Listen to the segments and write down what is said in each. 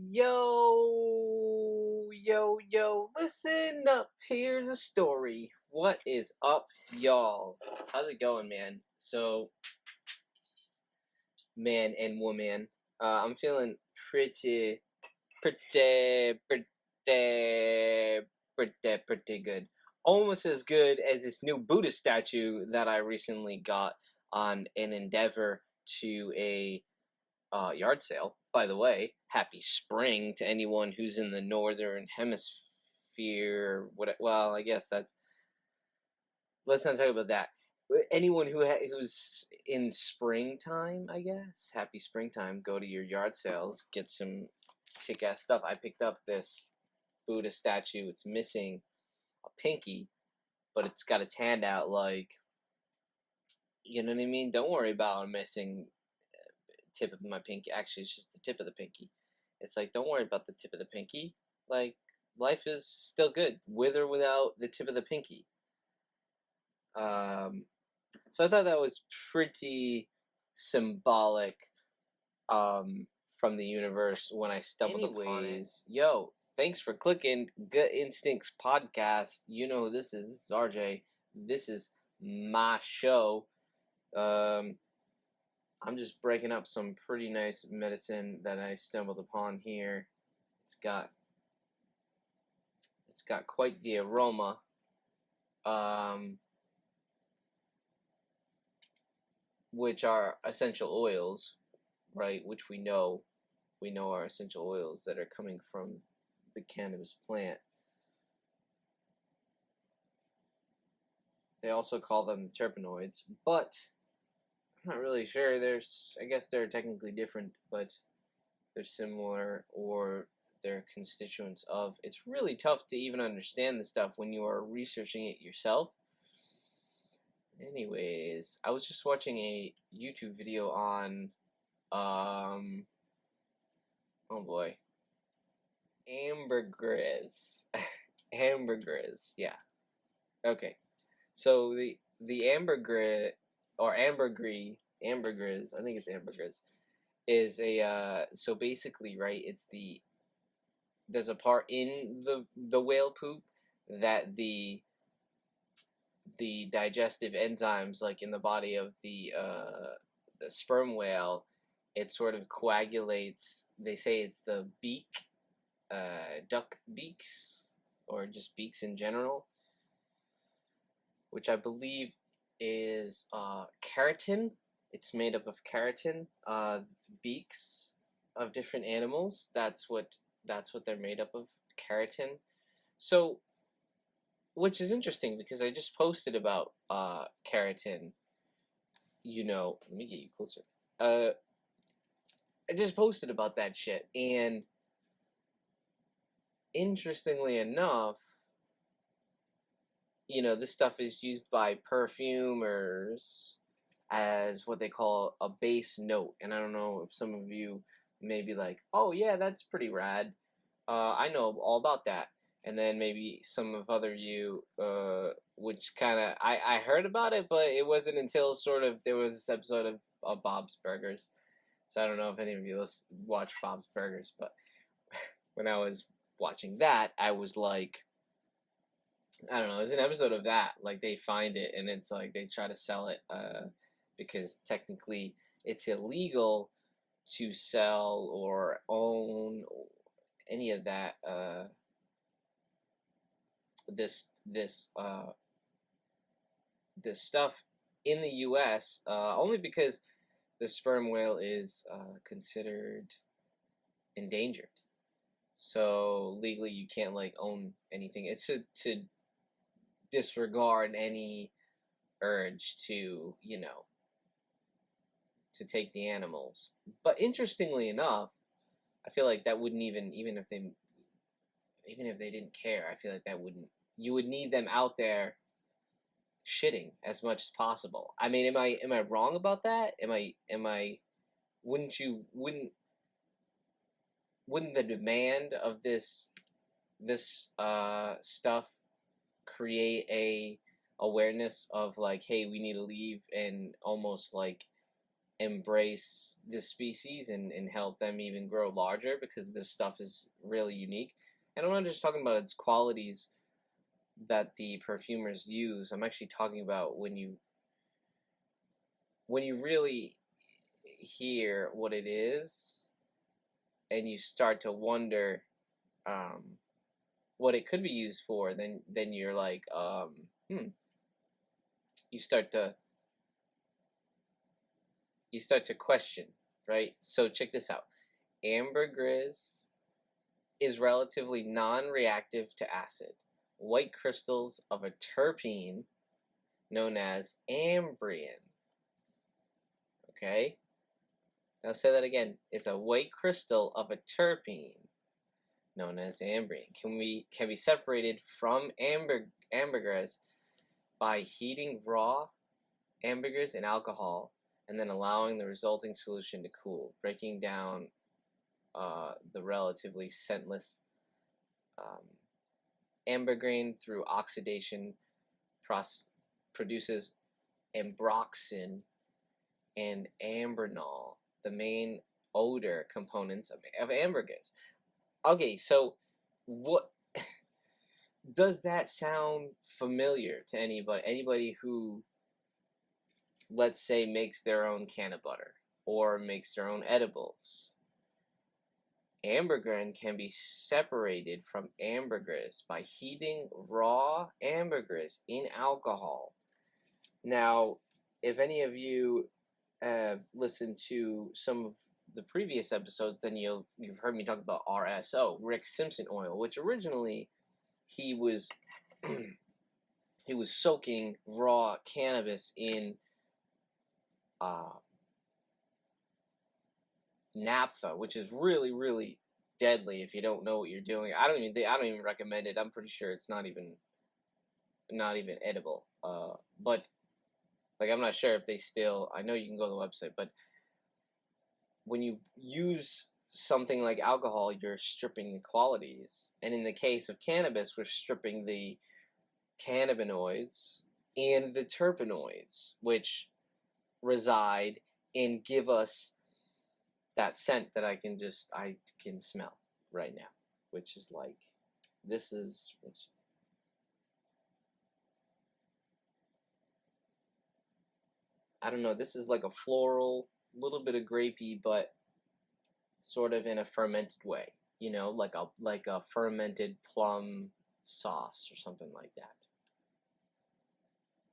Yo, listen up. Here's a story. What is up, y'all? How's it going, man? So, man and woman, I'm feeling pretty good. Almost as good as this new Buddha statue that I recently got on an endeavor to a yard sale. By the way, happy spring to anyone who's in the northern hemisphere. Well, I guess that's. Let's not talk about that. Anyone who's in springtime, I guess. Happy springtime. Go to your yard sales, get some kick-ass stuff. I picked up this Buddha statue. It's missing a pinky, but it's got its hand out like, you know what I mean? Don't worry about missing tip of my pinky. Actually, it's just the tip of the pinky. It's like, don't worry about the tip of the pinky. Like, life is still good, with or without the tip of the pinky. So I thought that was pretty symbolic from the universe when I stumbled upon it. Yo, thanks for clicking Gut Instincts Podcast. You know who this is. This is RJ. This is my show. I'm just breaking up some pretty nice medicine that I stumbled upon here. It's got quite the aroma. Which are essential oils, right? Which we know are essential oils that are coming from the cannabis plant. They also call them terpenoids, but I'm not really sure. I guess they're technically different, but they're similar, or they're constituents of. It's really tough to even understand this stuff when you are researching it yourself. Anyways, I was just watching a YouTube video on, oh boy, Ambergris. Ambergris, yeah. Okay, so the ambergris, or ambergris, I think it's ambergris, is a, so basically, right, there's a part in the whale poop that the digestive enzymes, like in the body of the sperm whale, it sort of coagulates. They say it's the beak, duck beaks, or just beaks in general, which I believe is keratin. It's made up of keratin. Beaks of different animals. That's what they're made up of, keratin. So, which is interesting because I just posted about keratin. You know, let me get you closer. I just posted about that shit, and interestingly enough, you know, this stuff is used by perfumers as what they call a base note. And I don't know if some of you may be like, oh yeah, that's pretty rad. I know all about that. And then maybe some of other you, which kind of, I heard about it, but it wasn't until sort of, there was this episode of Bob's Burgers. So I don't know if any of you watch Bob's Burgers, but when I was watching that, I was like, I don't know, there's an episode of that, like they find it and it's like they try to sell it, because technically it's illegal to sell or own any of that, this stuff in the U.S. Only because the sperm whale is considered endangered. So legally, you can't like own anything. It's to disregard any urge to, you know, to take the animals. But interestingly enough, I feel like that wouldn't even if they didn't care, I feel like that wouldn't. You would need them out there shitting as much as possible. I mean, am I wrong about that? Wouldn't the demand of this stuff create a awareness of like, hey, we need to leave, and almost like embrace this species and help them even grow larger, because this stuff is really unique. And I'm not just talking about its qualities that the perfumers use. I'm actually talking about when you really hear what it is and you start to wonder what it could be used for, then you're like, you start to question, right? So check this out. Ambergris is relatively non-reactive to acid. White crystals of a terpene known as ambrin. Okay? Now say that again. It's a white crystal of a terpene known as ambrin. Can be separated from ambergris by heating raw ambergris in alcohol and then allowing the resulting solution to cool, breaking down the relatively scentless ambergris through oxidation produces ambroxan and ambronol, the main odor components of ambergris. Okay, so what does that sound familiar to anybody? Anybody who, let's say, makes their own canna butter or makes their own edibles? Ambergris can be separated from ambergris by heating raw ambergris in alcohol. Now, if any of you have listened to some of the previous episodes, then you've heard me talk about RSO, Rick Simpson oil, which originally he was he was soaking raw cannabis in naphtha, which is really, really deadly if you don't know what you're doing. I don't even recommend it. I'm pretty sure it's not even edible. But like, I'm not sure if they still. I know you can go to the website, but when you use something like alcohol, you're stripping the qualities. And in the case of cannabis, we're stripping the cannabinoids and the terpenoids, which reside and give us that scent that I can smell right now, which is like, this is, I don't know, this is like a floral, little bit of grapey, but sort of in a fermented way, you know, like a fermented plum sauce or something like that.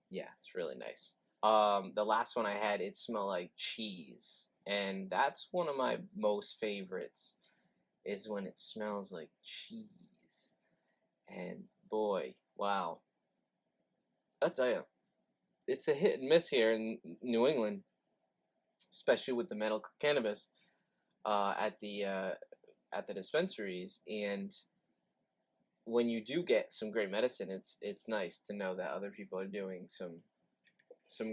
Yeah, it's really nice. The last one I had, it smelled like cheese, and that's one of my most favorites, is when it smells like cheese. And boy, wow, I'll tell you, it's a hit and miss here in New England, especially with the medical cannabis at the dispensaries. And when you do get some great medicine, it's nice to know that other people are doing some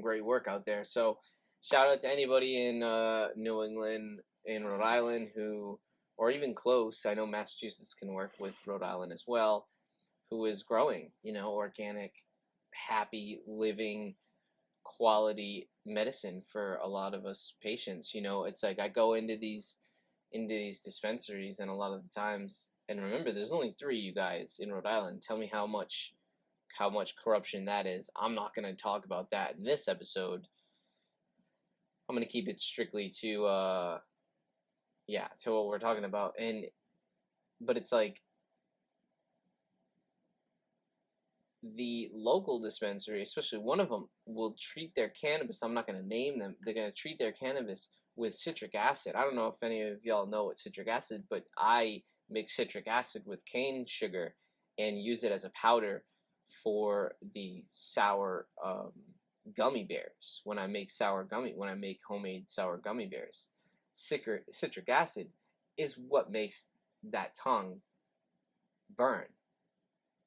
great work out there. So shout out to anybody in New England, in Rhode Island, who, or even close, I know Massachusetts can work with Rhode Island as well, who is growing, you know, organic, happy living, quality medicine for a lot of us patients. You know, it's like I go into these dispensaries, and a lot of the times, and remember, there's only 3, you guys, in Rhode Island. Tell me how much corruption that is. I'm not going to talk about that in this episode. I'm going to keep it strictly to what we're talking about. But it's like, the local dispensary, especially one of them, will treat their cannabis, I'm not going to name them, they're going to treat their cannabis with citric acid. I don't know if any of y'all know what citric acid, but I mix citric acid with cane sugar and use it as a powder for the sour gummy bears when I make homemade sour gummy bears. Citric acid is what makes that tongue burn.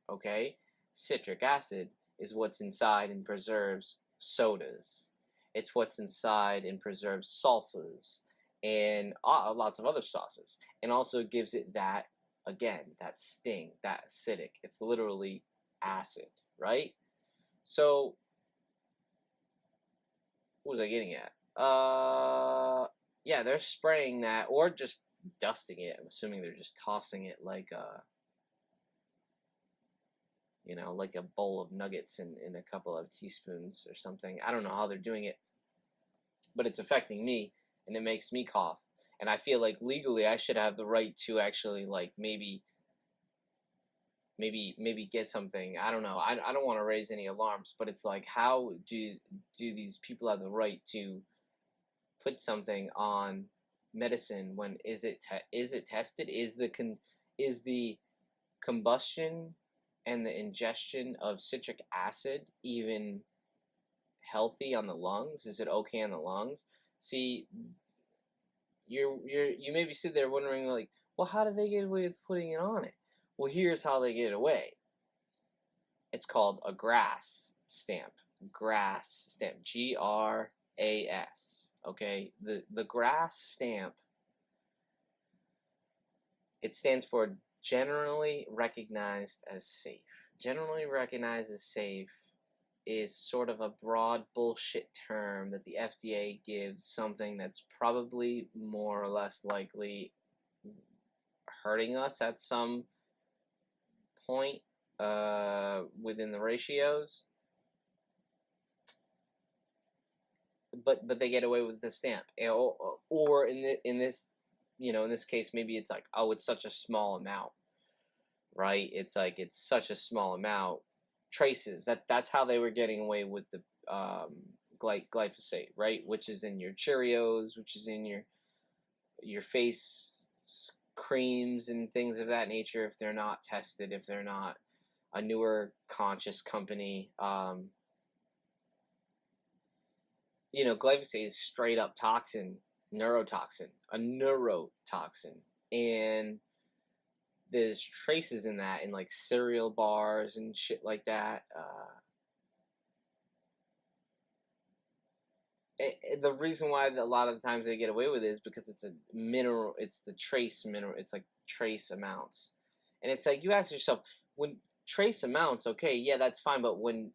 Okay? Citric acid is what's inside and preserves sodas. It's what's inside and preserves salsas and lots of other sauces, and also gives it that, again, that sting, that acidic. It's literally acid, right? So, what was I getting at? Yeah, they're spraying that or just dusting it. I'm assuming they're just tossing it like like a bowl of nuggets in a couple of teaspoons or something. I don't know how they're doing it, but it's affecting me and it makes me cough. And I feel like legally I should have the right to actually like maybe get something. I don't know. I don't want to raise any alarms, but it's like, how do these people have the right to put something on medicine when is it tested? Is the combustion and the ingestion of citric acid even healthy on the lungs? Is it okay on the lungs? See, you maybe sit there wondering like, well, how do they get away with putting it on it? Well, here's how they get away. It's called a GRAS stamp. GRAS stamp. GRAS. Okay? The GRAS stamp, it stands for generally recognized as safe. Generally recognized as safe is sort of a broad bullshit term that the FDA gives something that's probably more or less likely hurting us at some point within the ratios, but they get away with the stamp, or in this case maybe it's like, oh, it's such a small amount, right? It's like it's such a small amount. Traces, that's how they were getting away with the glyphosate, right? Which is in your Cheerios, which is in your face creams and things of that nature, if they're not tested, if they're not a newer conscious company. Glyphosate is straight up toxin, a neurotoxin, and there's traces in that in like cereal bars and shit like that. The reason why a lot of the times they get away with it is because it's a mineral. It's the trace mineral. It's like trace amounts, and it's like you ask yourself, when trace amounts, okay, yeah, that's fine, but when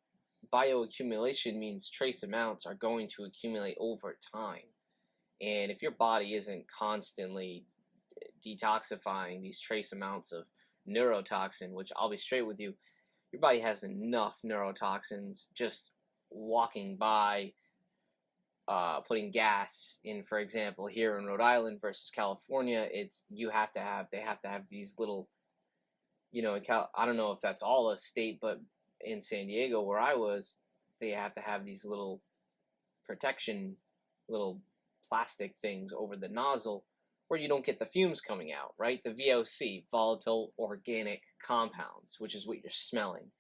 bioaccumulation means trace amounts are going to accumulate over time, and if your body isn't constantly detoxifying these trace amounts of neurotoxin, which I'll be straight with you, your body has enough neurotoxins just walking by, putting gas in. For example, here in Rhode Island versus California, they have to have these little, I don't know if that's all a state, but in San Diego where I was, they have to have these little protection, little plastic things over the nozzle where you don't get the fumes coming out, right? The VOC, volatile organic compounds, which is what you're smelling.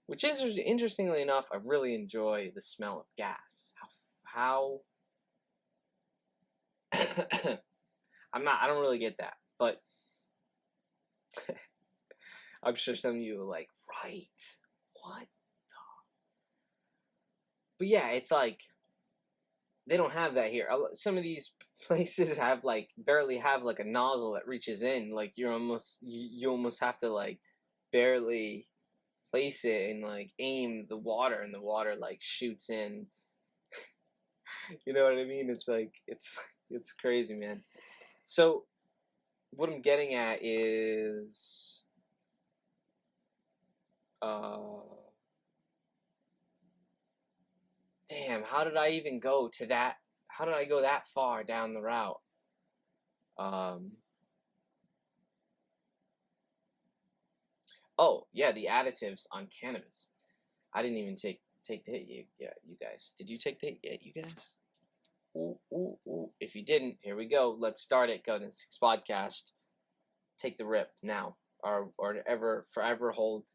Which is, interestingly enough, I really enjoy the smell of gas. How I don't really get that, but I'm sure some of you are like, right, what the? But yeah, it's like, they don't have that here. Some of these places have barely have like a nozzle that reaches in. Like you almost have to like barely place it and like aim the water, and the water like shoots in. You know what I mean? It's like it's crazy, man. So what I'm getting at is damn, how did I even go to that? How did I go that far down the route? Oh, yeah, the additives on cannabis. I didn't even take the hit yet, you guys. Did you take the hit yet, you guys? Ooh, ooh, ooh. If you didn't, here we go. Let's start it. Go to the next podcast. Take the rip now, or ever forever hold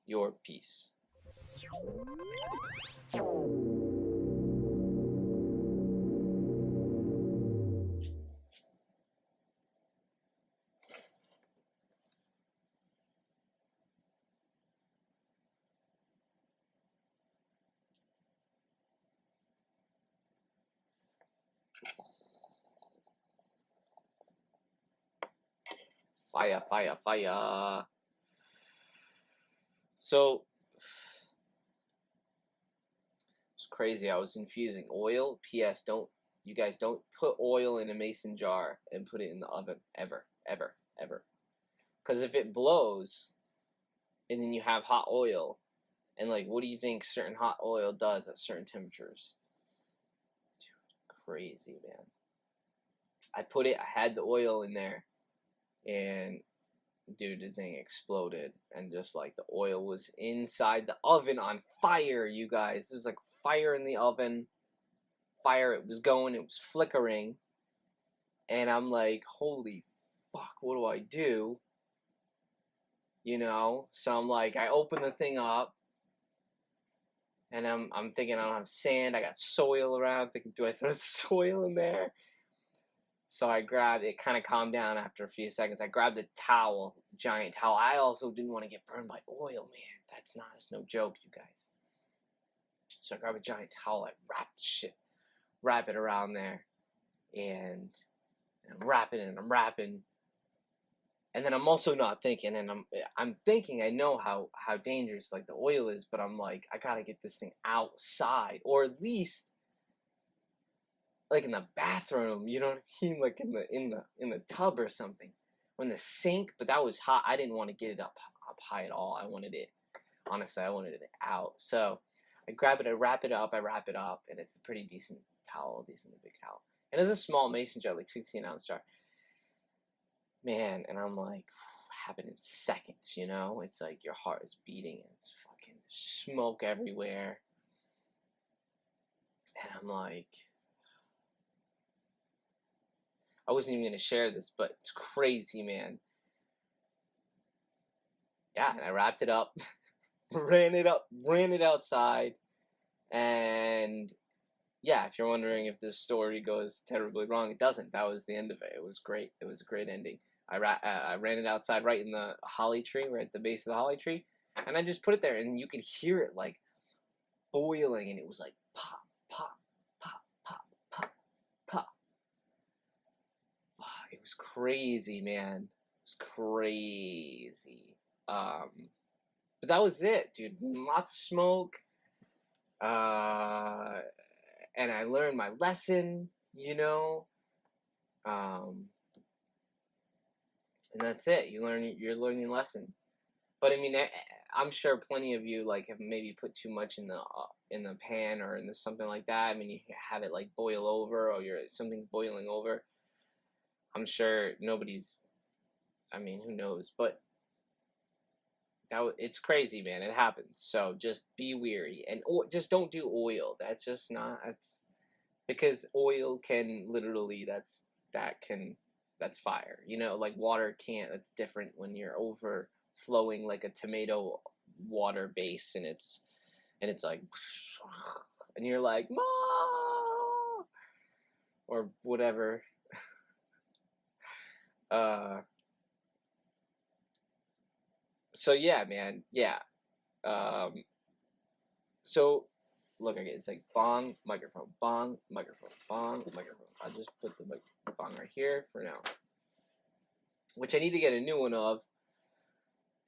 your peace. Fire, fire, fire. So, I was crazy. I was infusing oil. P.S. You guys don't put oil in a mason jar and put it in the oven ever, ever, ever. Because if it blows, and then you have hot oil, and like, what do you think certain hot oil does at certain temperatures? Dude, crazy, man. I had the oil in there, and dude, the thing exploded, and just like the oil was inside the oven on fire, you guys. There was like fire in the oven. Fire, it was going, it was flickering, and I'm like, holy fuck, what do I do? You know, so I'm like, I open the thing up, and I'm thinking I don't have sand, I got soil around, thinking, do I throw soil in there? So I grabbed it, kind of calmed down after a few seconds. I grabbed a towel, giant towel. I also didn't want to get burned by oil, man. That's no joke, you guys. So I grabbed a giant towel, I wrap it around there, and I'm wrapping, and then I'm also not thinking, and I'm thinking I know how dangerous like the oil is, but I'm like, I gotta get this thing outside, or at least like in the bathroom, you know what I mean, like in the tub or something, or in the sink. But that was hot. I didn't want to get it up high at all. I wanted it out. So I grab it, I wrap it up, and it's a pretty decent big towel. And it's a small mason jar, like 16-ounce jar. Man, and I'm like, happened in seconds, you know? It's like your heart is beating, and it's fucking smoke everywhere. And I'm like, I wasn't even going to share this, but it's crazy, man. Yeah, and I wrapped it up, ran it outside, and yeah, if you're wondering if this story goes terribly wrong, it doesn't. That was the end of it. It was great. It was a great ending. I ran it outside right in the holly tree, right at the base of the holly tree, and I just put it there, and you could hear it like boiling, and it was like pop, pop, pop, pop, pop, pop. It was crazy, man. It was crazy. But that was it, dude. Lots of smoke. And I learned my lesson, you know. And that's it. You're learning your lesson. But I mean, I'm sure plenty of you like have maybe put too much in the pan or in something like that. I mean, you have it like boil over, or something boiling over. I'm sure nobody's. I mean, who knows? But it's crazy, man. It happens. So just be weary, and just don't do oil. That's just not. That's because oil can literally. That's fire. You know, like water can't. It's different when you're overflowing like a tomato water base, and it's like, and you're like, Ma, or whatever. So yeah, man, yeah. So look again, it's like bong, microphone, bong, microphone, bong, microphone. I'll just put the bong right here for now, which I need to get a new one of.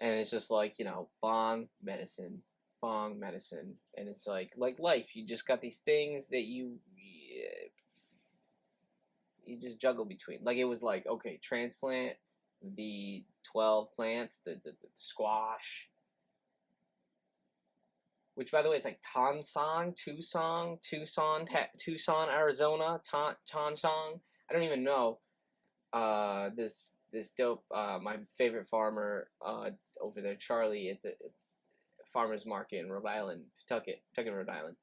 And it's just like, you know, bong, medicine, and it's like life. You just got these things that you just juggle between. Like it was like, okay, transplant the 12 plants, the squash, which by the way, it's like Tucson, Arizona, Tonsong. I don't even know. This dope. My favorite farmer over there, Charlie, at the farmers market in Rhode Island, Toke, Rhode Island.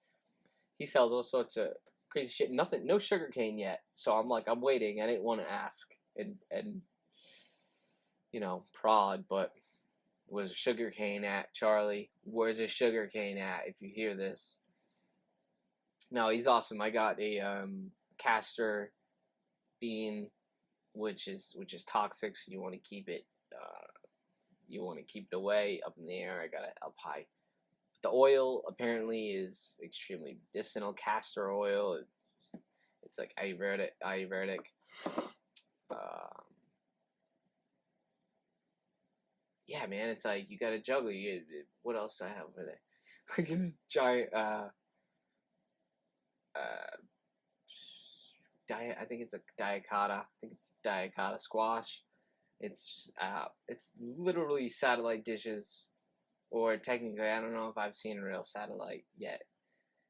He sells all sorts of crazy shit. Nothing, no sugarcane yet. So I'm like, I'm waiting. I didn't want to ask and you know, prod, but where's a sugarcane at, Charlie? Where's a sugarcane at? If you hear this, no, he's awesome. I got a castor bean, which is toxic, so you want to keep it. You want to keep it away up in the air. I got it up high. The oil apparently is extremely medicinal. Castor oil. It's like Ayurvedic. Yeah, man, it's like you gotta juggle. What else do I have over there? Like this giant. I think it's a diacotta. I think it's diacotta squash. It's literally satellite dishes, or technically, I don't know if I've seen a real satellite yet.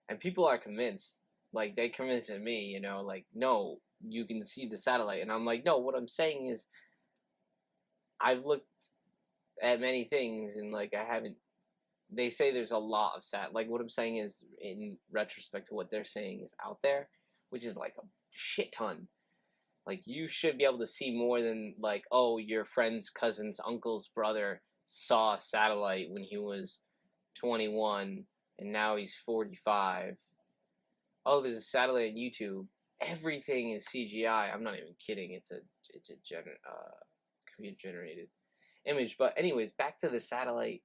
And people are convinced, like they convinced me, you know, like no, you can see the satellite, and I'm like, no. What I'm saying is, I've looked at many things, and like I haven't. They say there's a lot of like what I'm saying is, in retrospect to what they're saying is out there, which is like a shit ton. Like you should be able to see more than like, oh, your friend's cousin's uncle's brother saw a satellite when he was 21 and now he's 45. Oh, there's a satellite on YouTube. Everything is CGI. I'm not even kidding. It's a computer generated image. But anyways, back to the satellite.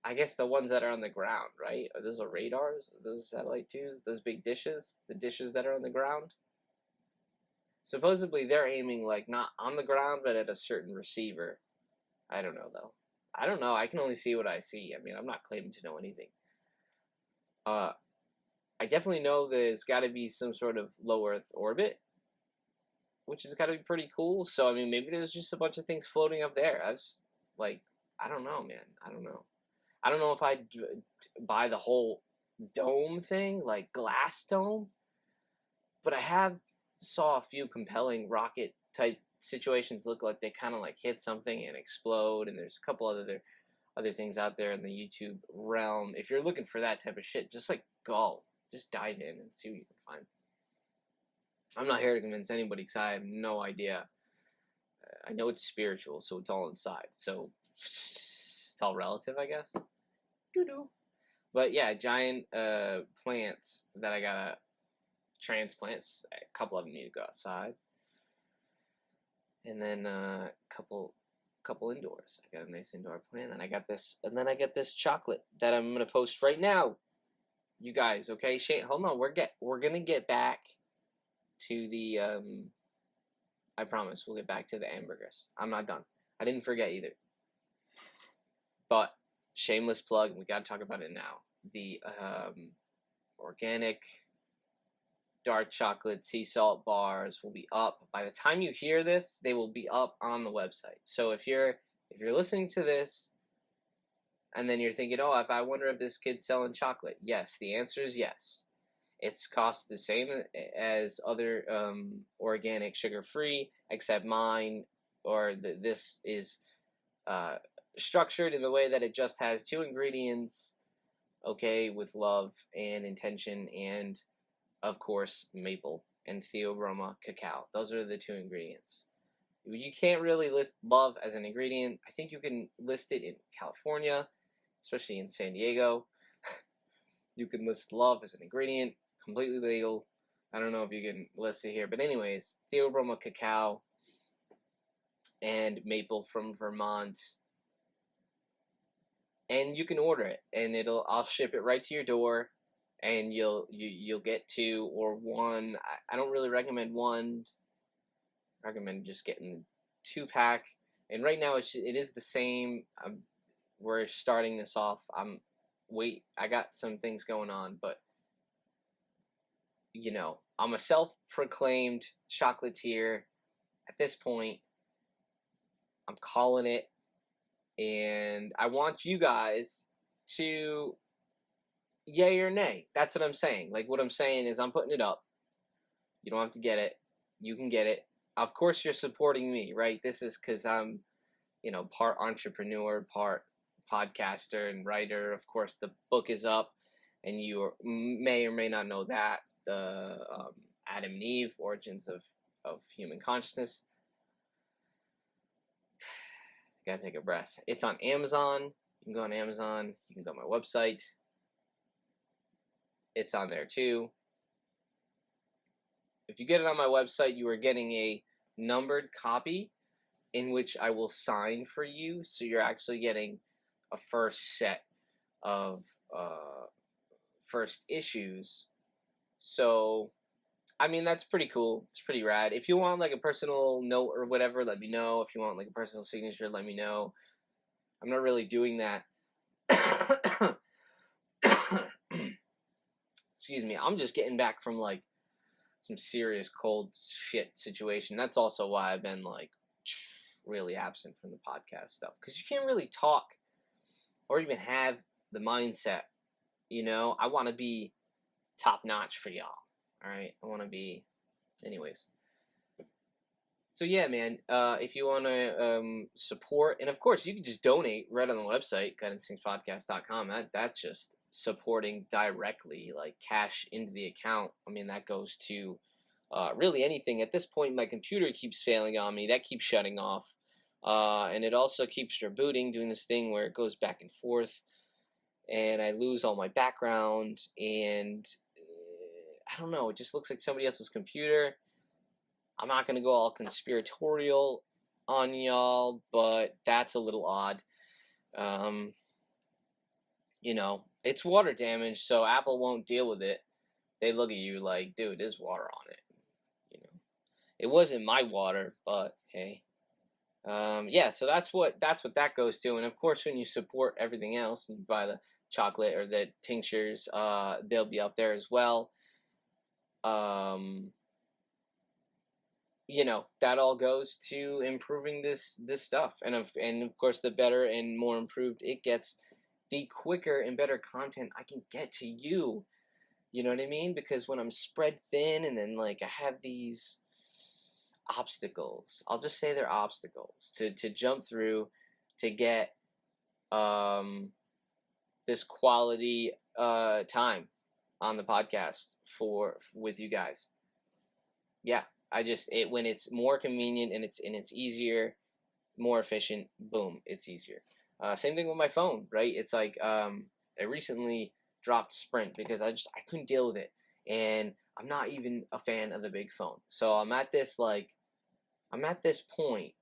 I guess the ones that are on the ground, right? Are those radars? Are those satellite twos? Those big dishes? The dishes that are on the ground? Supposedly they're aiming like not on the ground, but at a certain receiver. I don't know though. I don't know. I can only see what I see. I mean, I'm not claiming to know anything. I definitely know there's got to be some sort of low Earth orbit, which has got to be pretty cool. So I mean, maybe there's just a bunch of things floating up there. I don't know, man. I don't know. I don't know if I'd buy the whole dome thing, like glass dome, but I have saw a few compelling rocket type situations look like they kind of like hit something and explode, and there's a couple other things out there in the YouTube realm. If you're looking for that type of shit, just like go, just dive in and see what you can find. I'm not here to convince anybody because I have no idea. I know it's spiritual, so it's all inside. So it's all relative, I guess. Doo-doo. But yeah, giant plants that I gotta transplant. A couple of them need to go outside, and then a couple indoors. I got a nice indoor plant, and I got this chocolate that I'm gonna post right now. You guys, okay? Shane, hold on. We're gonna get back to the I promise we'll get back to the ambergris. I'm not done. I didn't forget either. But shameless plug, we gotta talk about it now. The organic dark chocolate sea salt bars will be up. By the time you hear this, they will be up on the website. So if you're listening to this and then you're thinking, oh, I wonder if this kid's selling chocolate. Yes, the answer is yes. It's cost the same as other organic sugar-free, except mine this is structured in the way that it just has 2 ingredients, okay, with love and intention, and of course maple and theobroma cacao. Those are the 2 ingredients. You can't really list love as an ingredient. I think you can list it in California, especially in San Diego. You can list love as an ingredient, completely legal. I don't know if you can list it here, but anyways, theobroma cacao and maple from Vermont. And you can order it, and I'll ship it right to your door, and you'll get 2 or 1. I don't really recommend 1. I recommend just getting 2-pack. And right now it is the same. We're starting this off. I got some things going on, but you know, I'm a self-proclaimed chocolatier. At this point, I'm calling it, and I want you guys to yay or nay. That's what I'm saying. Like, what I'm saying is I'm putting it up. You don't have to get it. You can get it. Of course, you're supporting me, right? This is because I'm, you know, part entrepreneur, part podcaster and writer. Of course, the book is up, and you may or may not know that. The Adam and Eve, Origins of Human Consciousness. Gotta take a breath. It's on Amazon. You can go on Amazon. You can go on my website. It's on there too. If you get it on my website, you are getting a numbered copy in which I will sign for you. So you're actually getting a first set of first issues. So, I mean, that's pretty cool. It's pretty rad. If you want like a personal note or whatever, let me know. If you want like a personal signature, let me know. I'm not really doing that Excuse me, I'm just getting back from like some serious cold shit situation. That's also why I've been like really absent from the podcast stuff, because you can't really talk or even have the mindset. You know, I want to be top notch for y'all. All right, I want to be, anyways. So yeah, man. If you want to support, and of course you can just donate right on the website, gutinstinctspodcast.com. That's just supporting directly, like cash into the account. I mean, that goes to really anything. At this point, my computer keeps failing on me. That keeps shutting off, and it also keeps rebooting, doing this thing where it goes back and forth, and I lose all my background, and I don't know. It just looks like somebody else's computer. I'm not going to go all conspiratorial on y'all, but that's a little odd. You know, it's water damage, so Apple won't deal with it. They look at you like, dude, there's water on it. You know, it wasn't my water, but hey. Yeah, so that's what that goes to. And of course, when you support everything else, and you buy the chocolate or the tinctures, they'll be up there as well. You know, that all goes to improving this stuff, and of course, the better and more improved it gets, the quicker and better content I can get to you. You know what I mean? Because when I'm spread thin, and then like I have these obstacles, I'll just say they're obstacles to jump through to get this quality time on the podcast with you guys. Yeah. When it's more convenient and it's easier, more efficient, boom, it's easier. Same thing with my phone, right? It's like I recently dropped Sprint because I couldn't deal with it, and I'm not even a fan of the big phone. So I'm at this point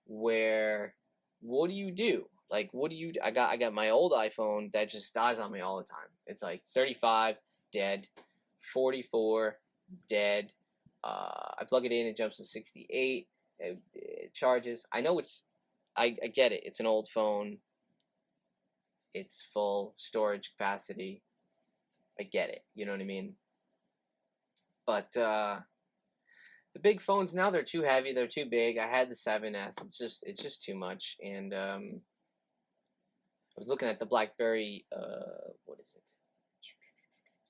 where, what do you do? Like, I got my old iPhone that just dies on me all the time. It's like 35 dead, 44 dead. I plug it in, it jumps to 68. It charges. I know I get it. It's an old phone. It's full storage capacity. I get it. You know what I mean? But the big phones now, they're too heavy. They're too big. I had the 7S. It's just too much. And I was looking at the BlackBerry. What is it?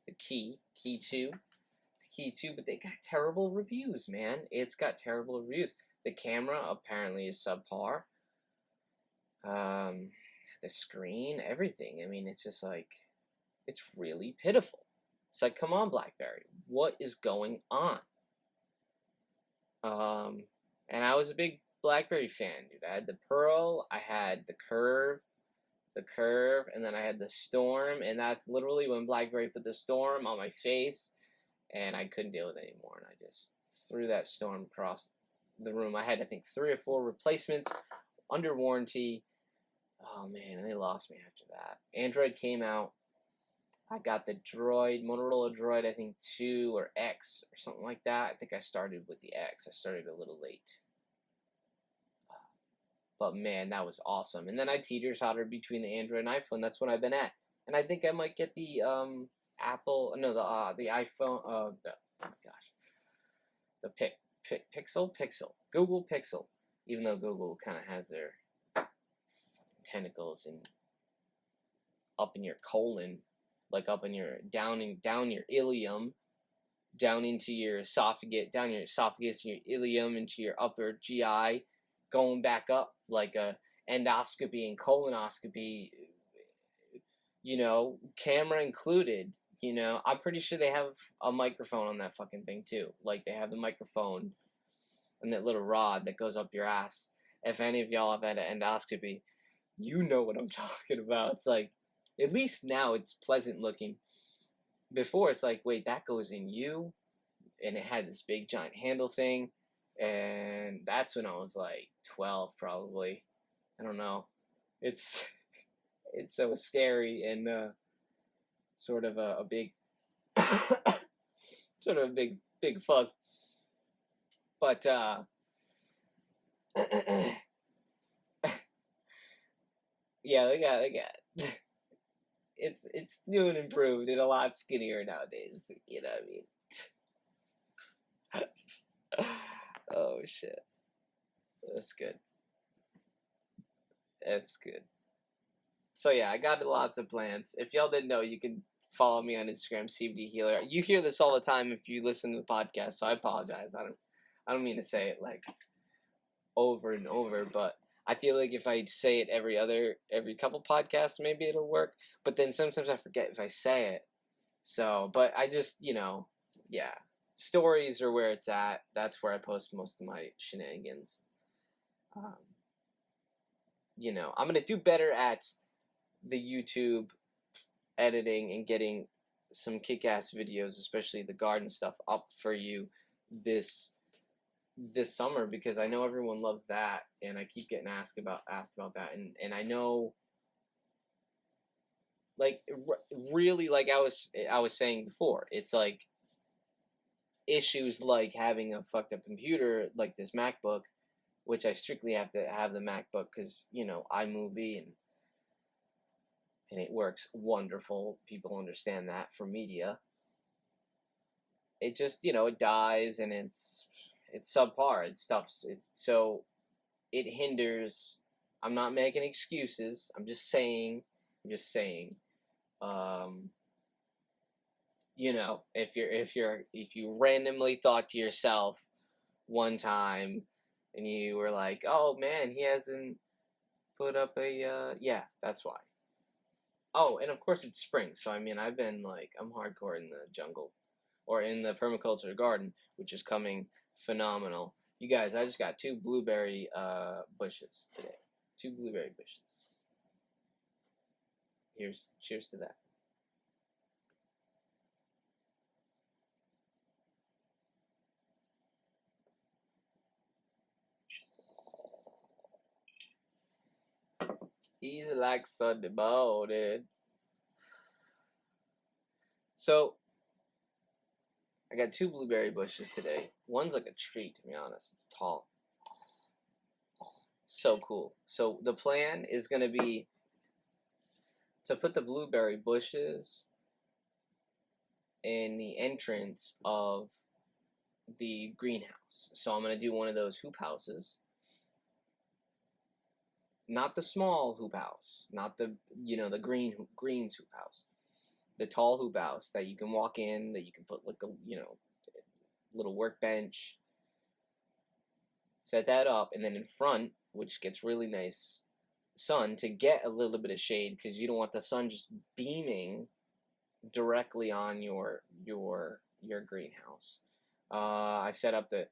The Key 2. But they got terrible reviews, man. It's got terrible reviews. The camera apparently is subpar. The screen, everything. I mean, it's just like, it's really pitiful. It's like, come on, BlackBerry, what is going on? And I was a big BlackBerry fan, dude. I had the Pearl, I had the Curve, and then I had the Storm, and that's literally when BlackBerry put the Storm on my face, and I couldn't deal with it anymore, and I just threw that Storm across the room. I had, I think, 3 or 4 replacements under warranty. Oh, man, and they lost me after that. Android came out. I got the Motorola Droid, I think 2 or X or something like that. I think I started with the X. I started a little late. But, man, that was awesome. And then I teeter-tottered between the Android and iPhone. That's what I've been at. And I think I might get the the iPhone, oh my gosh, the Pixel, Google Pixel, even though Google kind of has their tentacles up in your colon, like up in your, down your ileum, down into your esophagus, down your esophagus, your ileum, into your upper GI, going back up like a endoscopy and colonoscopy, you know, camera included. You know, I'm pretty sure they have a microphone on that fucking thing too. Like, they have the microphone and that little rod that goes up your ass. If any of y'all have had an endoscopy, you know what I'm talking about. It's like, at least now it's pleasant looking. Before, it's like, wait, that goes in you? And it had this big giant handle thing. And that's when I was like 12 probably. I don't know. It's so scary, and sort of a big sort of a big fuzz. But yeah, they got it's new and improved and a lot skinnier nowadays. You know what I mean? Oh shit, that's good. That's good. So yeah, I got lots of plans. If y'all didn't know, you can follow me on Instagram, CBD Healer. You hear this all the time if you listen to the podcast, so I apologize. I don't mean to say it like over and over, but I feel like if I say it every couple podcasts, maybe it'll work. But then sometimes I forget if I say it. So, but I just, yeah. Stories are where it's at. That's where I post most of my shenanigans. Um, I'm gonna do better at the YouTube editing and getting some kick-ass videos, especially the garden stuff, up for you this summer, because I know everyone loves that, and I keep getting asked about that, and I know, like, really, like I was saying before, it's like issues like having a fucked up computer like this MacBook, which I strictly have to have the MacBook because iMovie and it works wonderful. People understand that for media. It just it dies and it's subpar. It's stuffs. It's so it hinders. I'm not making excuses. I'm just saying. If you randomly thought to yourself one time and you were like, oh man, he hasn't put up a yeah, that's why. Oh, and of course it's spring, so I mean I'm hardcore in the jungle or in the permaculture garden, which is coming phenomenal. You guys, I just got 2 blueberry bushes today. 2 blueberry bushes. Cheers to that. Easy like Sunday morning. So, I got 2 blueberry bushes today. One's like a tree, to be honest. It's tall. So cool. So, the plan is going to be to put the blueberry bushes in the entrance of the greenhouse. So, I'm going to do one of those hoop houses. Not the small hoop house, not the the greens hoop house. The tall hoop house that you can walk in, that you can put like a little workbench, set that up, and then in front, which gets really nice sun to get a little bit of shade because you don't want the sun just beaming directly on your greenhouse. I set up the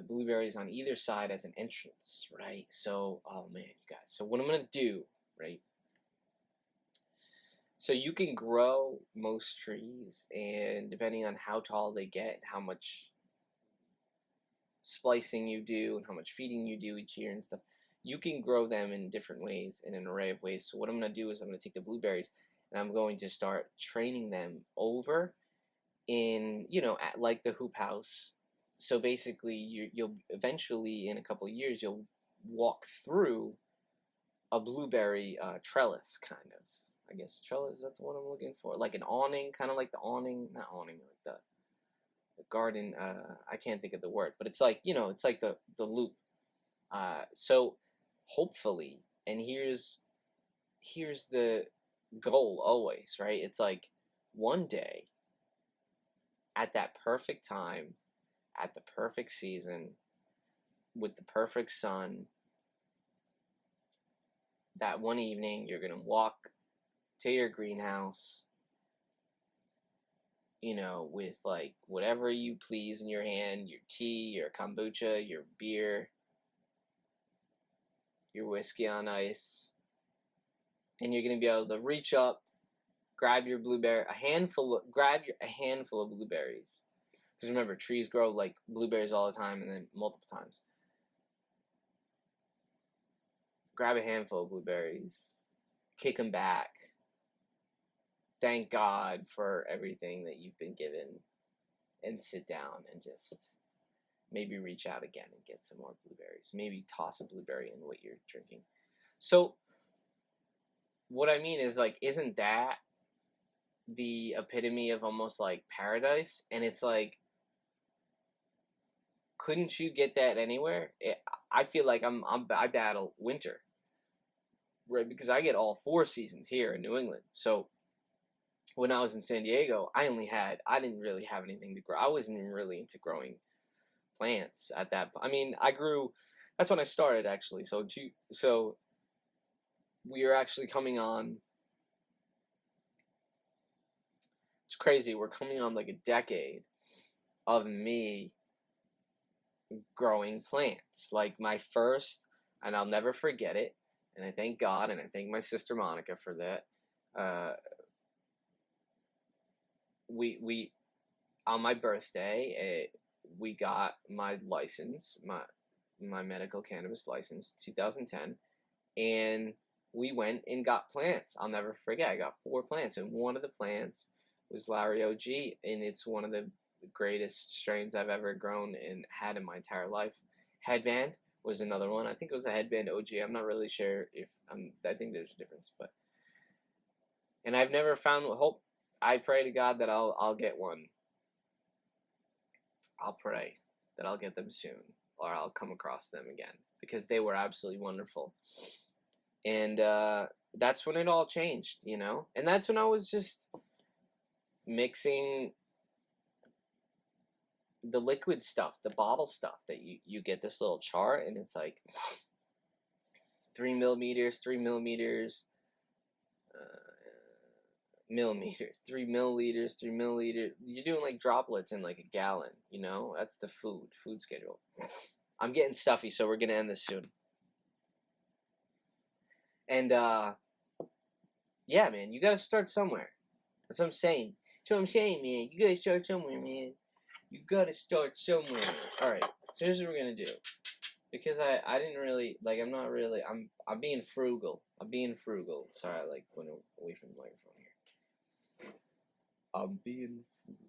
blueberries on either side as an entrance, right? So, oh man, you guys. So what I'm gonna do, right? So you can grow most trees, and depending on how tall they get, how much splicing you do, and how much feeding you do each year and stuff, you can grow them in different ways, in an array of ways. So what I'm gonna do is I'm gonna take the blueberries and I'm going to start training them over in at like the hoop house. So basically, you'll eventually in a couple of years you'll walk through a blueberry trellis, kind of. I guess trellis, is that the one I'm looking for? Like an awning, kind of like the awning, not awning, like the garden. I can't think of the word, but it's like it's like the loop. So hopefully, and here's the goal always, right? It's like one day at that perfect time, at the perfect season, with the perfect sun, that one evening you're gonna walk to your greenhouse, with like whatever you please in your hand, your tea, your kombucha, your beer, your whiskey on ice, and you're gonna be able to reach up, grab your blueberry, a handful of blueberries. Because remember, trees grow like blueberries all the time and then multiple times. Grab a handful of blueberries, kick them back, thank God for everything that you've been given, and sit down and just maybe reach out again and get some more blueberries. Maybe toss a blueberry in what you're drinking. So what I mean is, like, isn't that the epitome of almost like paradise? And it's like, couldn't you get that anywhere? I feel like I battle winter, right? Because I get all 4 seasons here in New England. So when I was in San Diego, I didn't really have anything to grow. I wasn't even really into growing plants at that. I mean, I grew. That's when I started, actually. So we are actually coming on. It's crazy. We're coming on like a decade of me growing plants. Like my first, and I'll never forget it. And I thank God, and I thank my sister Monica for that. We on my birthday, we got my license, my medical cannabis license, 2010, and we went and got plants. I'll never forget. I got 4 plants, and one of the plants was Larry OG, and it's one of the greatest strains I've ever grown and had in my entire life. Headband was another one. I think it was a Headband OG. I'm not really sure if I think there's a difference, and I've never found hope. I pray to God that I'll get one. I'll pray that I'll get them soon, or I'll come across them again, because they were absolutely wonderful. And that's when it all changed, and that's when I was just mixing the liquid stuff, the bottle stuff, that you get this little chart, and it's like 3 milliliters, 3 milliliters, 3 milliliters, 3 milliliters. You're doing like droplets in like a gallon, That's the food schedule. I'm getting stuffy, so we're gonna end this soon. And yeah, man, you gotta start somewhere. That's what I'm saying. Man. You gotta start somewhere, man. You gotta start somewhere. Alright, so here's what we're gonna do. Because I didn't really, like, I'm being frugal. Sorry, I like went away from the microphone here. I'm being frugal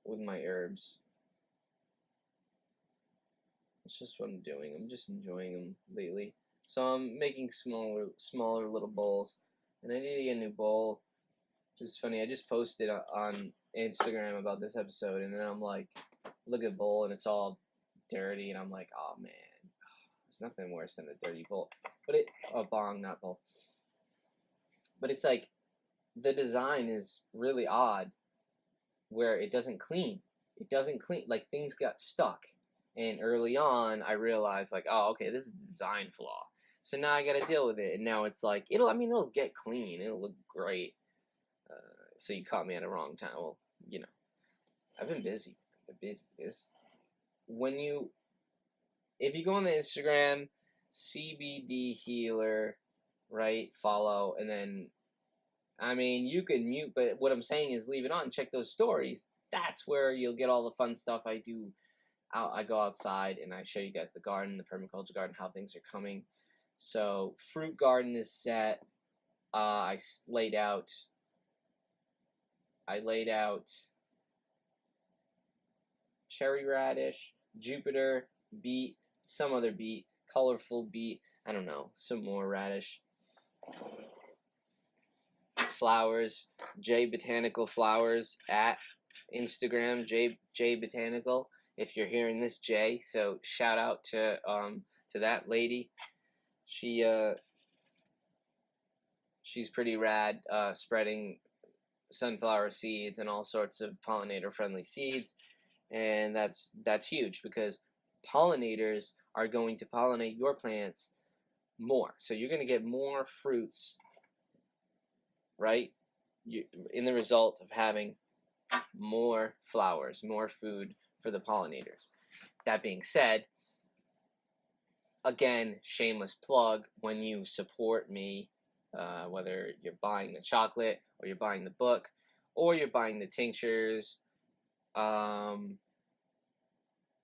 with my herbs. It's just what I'm doing. I'm just enjoying them lately. So I'm making smaller little bowls. And I need to get a new bowl. It's funny, I just posted on Instagram about this episode, and then I'm like, look at the bowl, and it's all dirty, and I'm like, oh man, there's nothing worse than a dirty bowl. A bong, not bowl. But it's like, the design is really odd, where it doesn't clean. Like, things got stuck. And early on, I realized, like, oh, okay, this is a design flaw. So now I gotta deal with it, and now it's like, it'll get clean, it'll look great. So you caught me at a wrong time. Well, I've been busy. If you go on the Instagram, CBD Healer, right, follow, and then, you can mute, but what I'm saying is leave it on, check those stories. That's where you'll get all the fun stuff I do. I go outside, and I show you guys the garden, the permaculture garden, how things are coming. So, fruit garden is set. I laid out cherry radish, Jupiter, beet, some other beet, colorful beet, I don't know, some more radish. Flowers, J Botanical Flowers at Instagram, J Botanical. If you're hearing this, J, so shout out to that lady. She's pretty rad, spreading sunflower seeds and all sorts of pollinator-friendly seeds, and that's huge, because pollinators are going to pollinate your plants more. So you're going to get more fruits, right? In the result of having more flowers, more food for the pollinators. That being said, again, shameless plug, when you support me, whether you're buying the chocolate, or you're buying the book, or you're buying the tinctures, or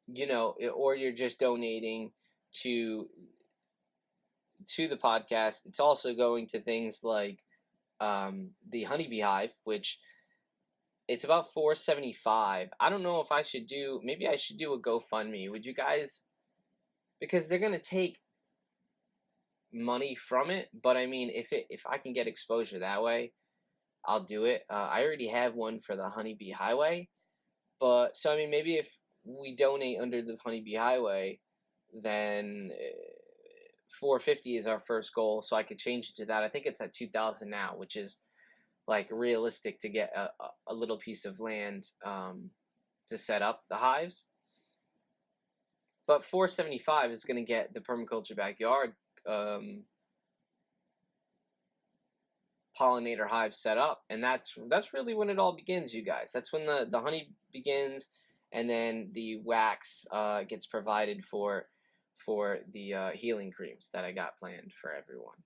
you're just donating to the podcast, it's also going to things like the Honeybee Hive, which it's about $4.75. I don't know if maybe I should do a GoFundMe. Would you guys, because they're going to take money from it, but I mean, if I can get exposure that way, I'll do it. I already have one for the Honeybee Highway, but so I mean, maybe if we donate under the Honeybee Highway, then 450 is our first goal, so I could change it to that. I think it's at 2,000 now, which is like realistic to get a little piece of land to set up the hives. But 475 is going to get the permaculture backyard pollinator hive set up, and that's really when it all begins, you guys. That's when the honey begins, and then the wax gets provided for the healing creams that I got planned for everyone.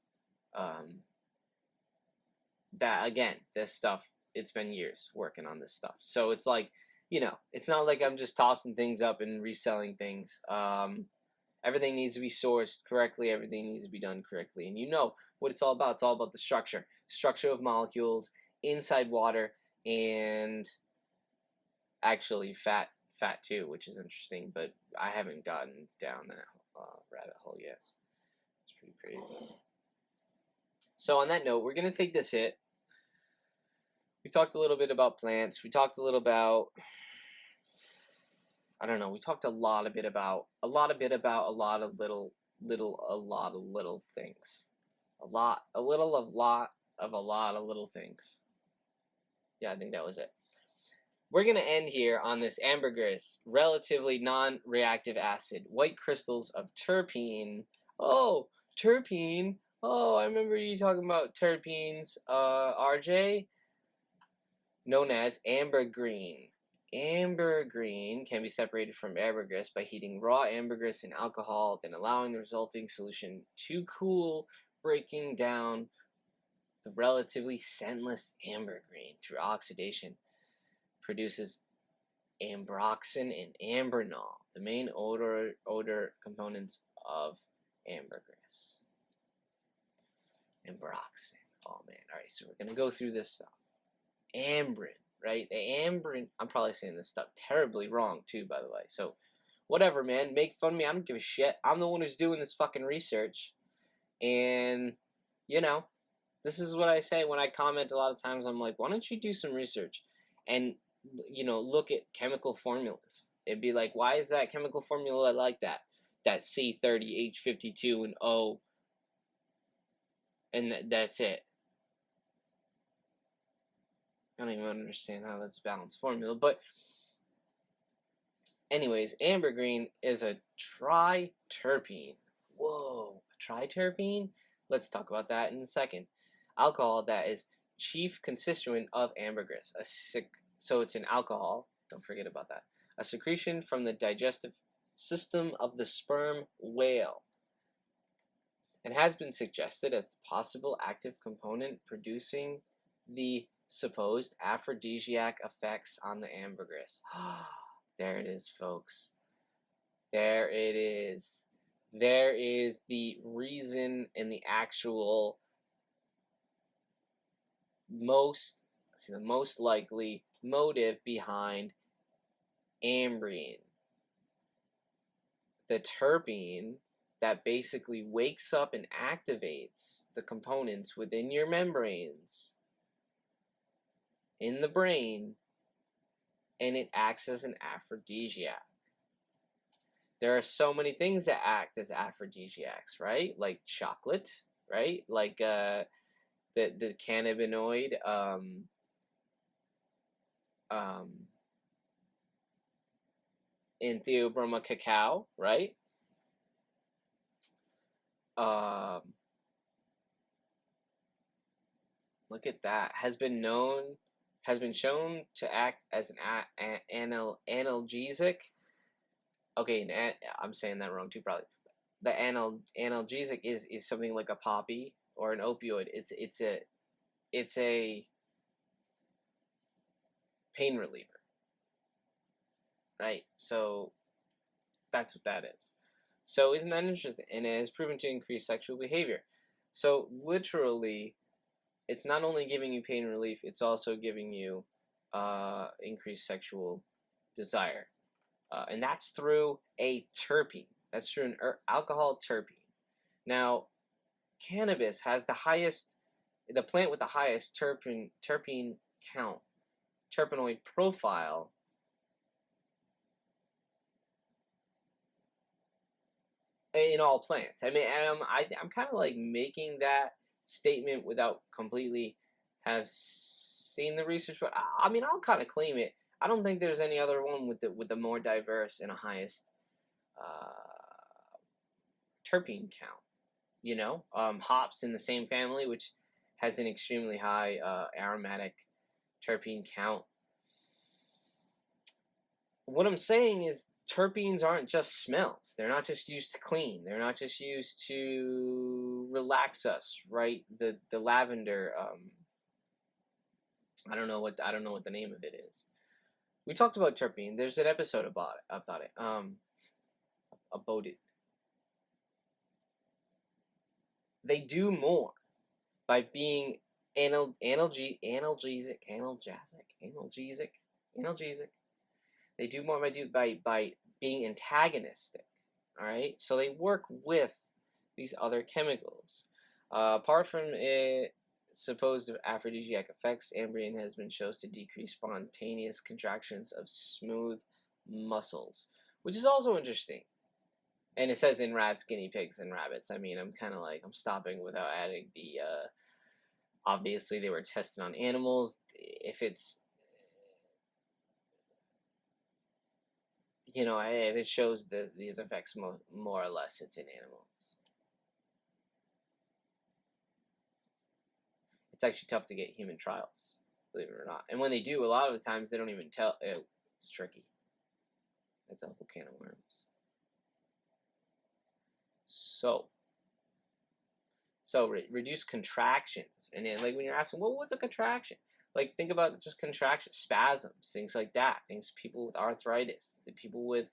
That again, this stuff, it's been years working on this stuff, so it's like, you know, it's not like I'm just tossing things up and reselling things. Everything needs to be sourced correctly. Everything needs to be done correctly. And you know what it's all about. It's all about the structure of molecules inside water, and actually fat too, which is interesting. But I haven't gotten down that rabbit hole yet. It's pretty crazy. So on that note, we're going to take this hit. We talked a little bit about plants. We talked a little about, I don't know, we talked a lot of little things. A lot of little things. Yeah, I think that was it. We're going to end here on this ambergris, relatively non-reactive acid, white crystals of terpene. Oh, terpene. Oh, I remember you talking about terpenes, RJ, known as ambergreen. Ambergreen can be separated from ambergris by heating raw ambergris in alcohol, then allowing the resulting solution to cool, breaking down the relatively scentless ambergreen through oxidation. Produces ambroxan and ambernol, the main odor components of ambergris. Ambroxan. Oh man. All right, so we're gonna go through this stuff. Ambrin, right? The ambrin. I'm probably saying this stuff terribly wrong too, by the way. So, whatever, man. Make fun of me. I don't give a shit. I'm the one who's doing this fucking research, and you know, this is what I say when I comment. A lot of times, I'm like, why don't you do some research, and you know, look at chemical formulas. It'd be like, why is that chemical formula like that? That C30, H52, and O, and that's it. I don't even understand how that's a balanced formula, but anyways, ambergreen is a triterpene. Whoa, a triterpene? Let's talk about that in a second. Alcohol that is chief constituent of ambergris. So it's an alcohol, don't forget about that. A secretion from the digestive system of the sperm whale. And has been suggested as the possible active component producing the supposed aphrodisiac effects on the ambergris. There it is, folks. There it is. There is the reason and the actual the most likely motive behind ambrine. The terpene that basically wakes up and activates the components within your membranes in the brain, and it acts as an aphrodisiac. There are so many things that act as aphrodisiacs, right? Like chocolate, right? Like the cannabinoid in Theobroma cacao, right? Look at that. Has been shown to act as an analgesic. Okay, I'm saying that wrong too, probably. The analgesic is something like a poppy or an opioid. It's a pain reliever, right? So that's what that is. So isn't that interesting? And it has proven to increase sexual behavior. So literally, it's not only giving you pain relief, it's also giving you increased sexual desire. And that's through a terpene. That's through an alcohol terpene. Now, cannabis has the plant with the highest terpene count, terpenoid profile in all plants. I mean, I'm kind of like making that statement without completely have seen the research, but I mean, I'll kind of claim it. I don't think there's any other one with the more diverse and a highest terpene count. You know, hops in the same family, which has an extremely high aromatic terpene count. What I'm saying is terpenes aren't just smells. They're not just used to clean. They're not just used to relax us, right? The lavender. I don't know what the name of it is. We talked about terpene. There's an episode about it. About it. They do more by being analgesic. They do more by being antagonistic. All right, so they work with these other chemicals. Apart from supposed aphrodisiac effects, Ambien has been shown to decrease spontaneous contractions of smooth muscles, which is also interesting. And it says in rats, guinea pigs, and rabbits. I mean, I'm kind of like, I'm stopping without adding the, obviously they were tested on animals. If it's, you know, if it shows these effects more or less, it's in animals. It's actually tough to get human trials, believe it or not. And when they do, a lot of the times they don't even tell. It's tricky. It's a whole can of worms. So reduce contractions. And then, like, when you're asking, well, what's a contraction? Like, think about just contractions, spasms, things like that. Things, people with arthritis, the people with,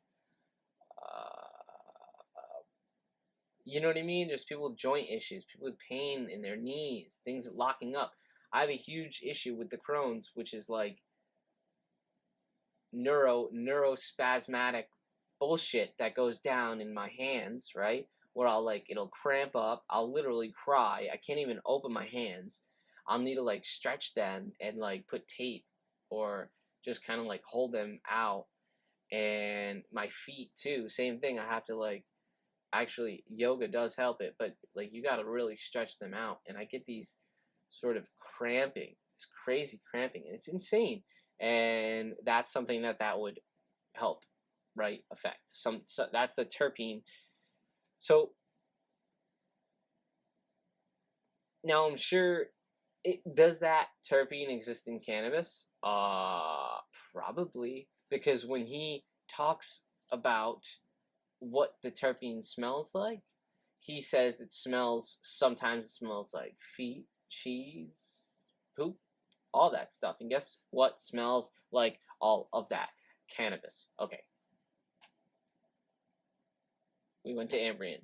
you know what I mean? Just people with joint issues, people with pain in their knees, things locking up. I have a huge issue with the Crohn's, which is like neurospasmatic bullshit that goes down in my hands, right? Where I'll like, it'll cramp up, I'll literally cry, I can't even open my hands, I'll need to like stretch them and like put tape or just kind of like hold them out. And my feet too, same thing, I have to like, actually yoga does help it, but like you gotta really stretch them out, and I get these sort of cramping, this crazy cramping, and it's insane. And that's something that would help, right? Affect so that's the terpene. So now I'm sure does that terpene exist in cannabis? Probably, because when he talks about what the terpene smells like, he says sometimes it smells like feet, cheese, poop, all that stuff. And guess what smells like all of that? Cannabis. Okay. We went to Ambien.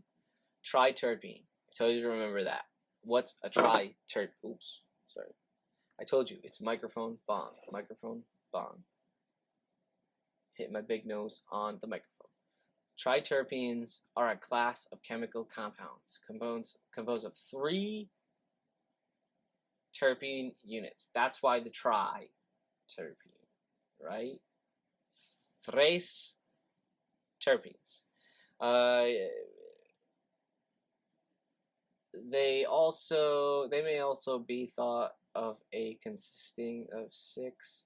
Triterpene. I told you to remember that. What's a triterpene? Oops. Sorry. I told you. It's microphone bong. Microphone bong. Hit my big nose on the microphone. Triterpenes are a class of chemical compounds composed of 3 terpene units. That's why the triterpene, right? 3 terpenes. They may also be thought of a consisting of 6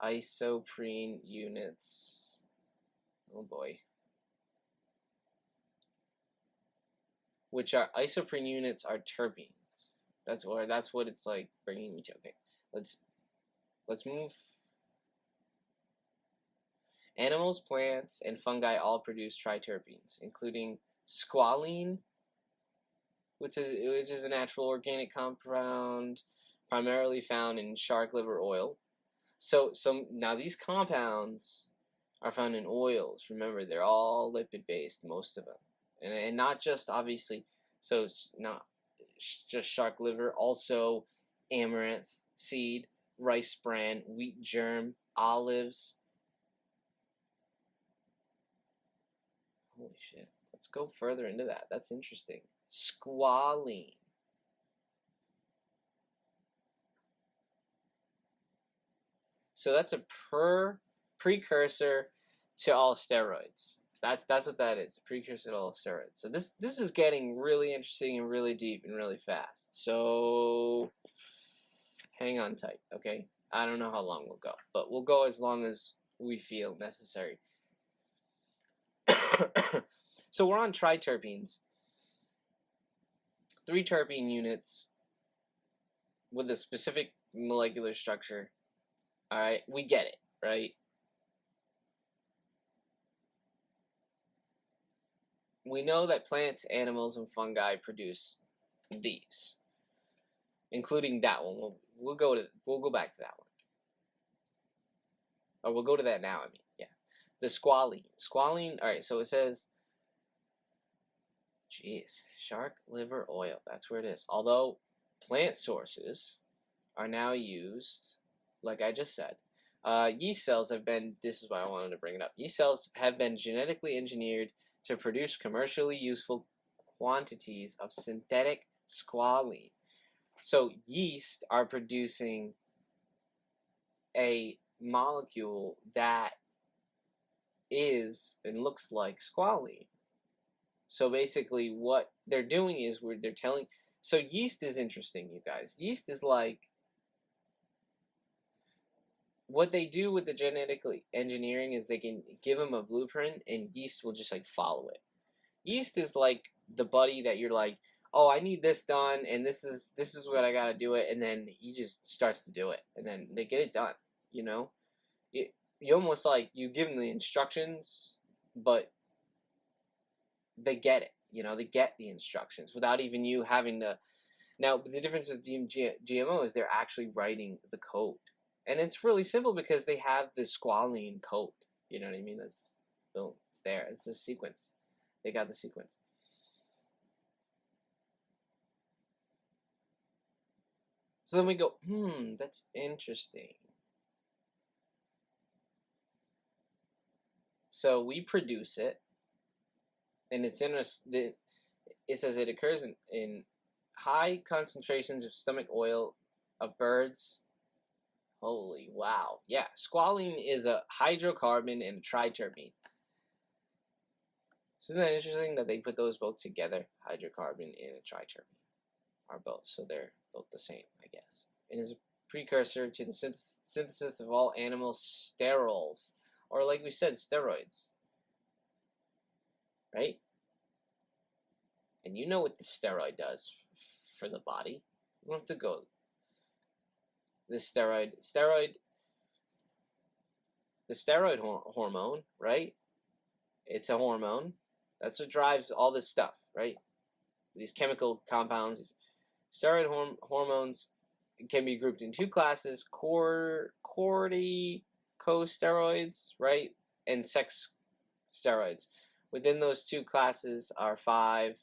isoprene units. Oh boy. Which are isoprene units are terpenes. That's what it's like bringing me to. Okay, let's move. Animals, plants, and fungi all produce triterpenes, including squalene, which is a natural organic compound primarily found in shark liver oil. So now these compounds are found in oils. Remember, they're all lipid based, most of them. And not just, obviously, so it's not just shark liver, also amaranth seed, rice bran, wheat germ, olives. Holy shit. Let's go further into that. That's interesting. Squalene. So that's a precursor to all steroids. That's what that is, a precursor to all steroids. So this is getting really interesting and really deep and really fast. So hang on tight, okay? I don't know how long we'll go, but we'll go as long as we feel necessary. So we're on triterpenes. 3 terpene units with a specific molecular structure. Alright, we get it, right? We know that plants, animals, and fungi produce these, including that one. We'll go back to that one. Or we'll go to that now, I mean, yeah. The squalene. Squalene, alright, so it says, jeez, shark liver oil, that's where it is. Although plant sources are now used, like I just said, yeast cells have been, this is why I wanted to bring it up, yeast cells have been genetically engineered to produce commercially useful quantities of synthetic squalene. So yeast are producing a molecule that is and looks like squalene. So basically what they're doing is they're telling, so yeast is interesting, you guys. Yeast is like, what they do with the genetically engineering is they can give them a blueprint and yeast will just like follow it. Yeast is like the buddy that you're like, oh, I need this done and this is what I gotta do it, and then he just starts to do it and then they get it done, you know? You almost like, you give them the instructions, but they get it, you know, they get the instructions without even you having to. Now, the difference with GMO is they're actually writing the code. And it's really simple because they have the squalene code. You know what I mean? That's, boom, it's there. It's a sequence. They got the sequence. So then we go, that's interesting. So we produce it, and it's in it says it occurs in high concentrations of stomach oil of birds. Holy wow. Yeah, squalene is a hydrocarbon and a triterpene. So isn't that interesting that they put those both together? Hydrocarbon and a triterpene are both, so they're both the same, I guess. It is a precursor to the synthesis of all animal sterols, or like we said, steroids. Right? And you know what the steroid does for the body. You don't have to go. The steroid hormone, right? It's a hormone. That's what drives all this stuff, right? These chemical compounds, these steroid hormones can be grouped in 2 classes: corticosteroids, right, and sex steroids. Within those 2 classes are 5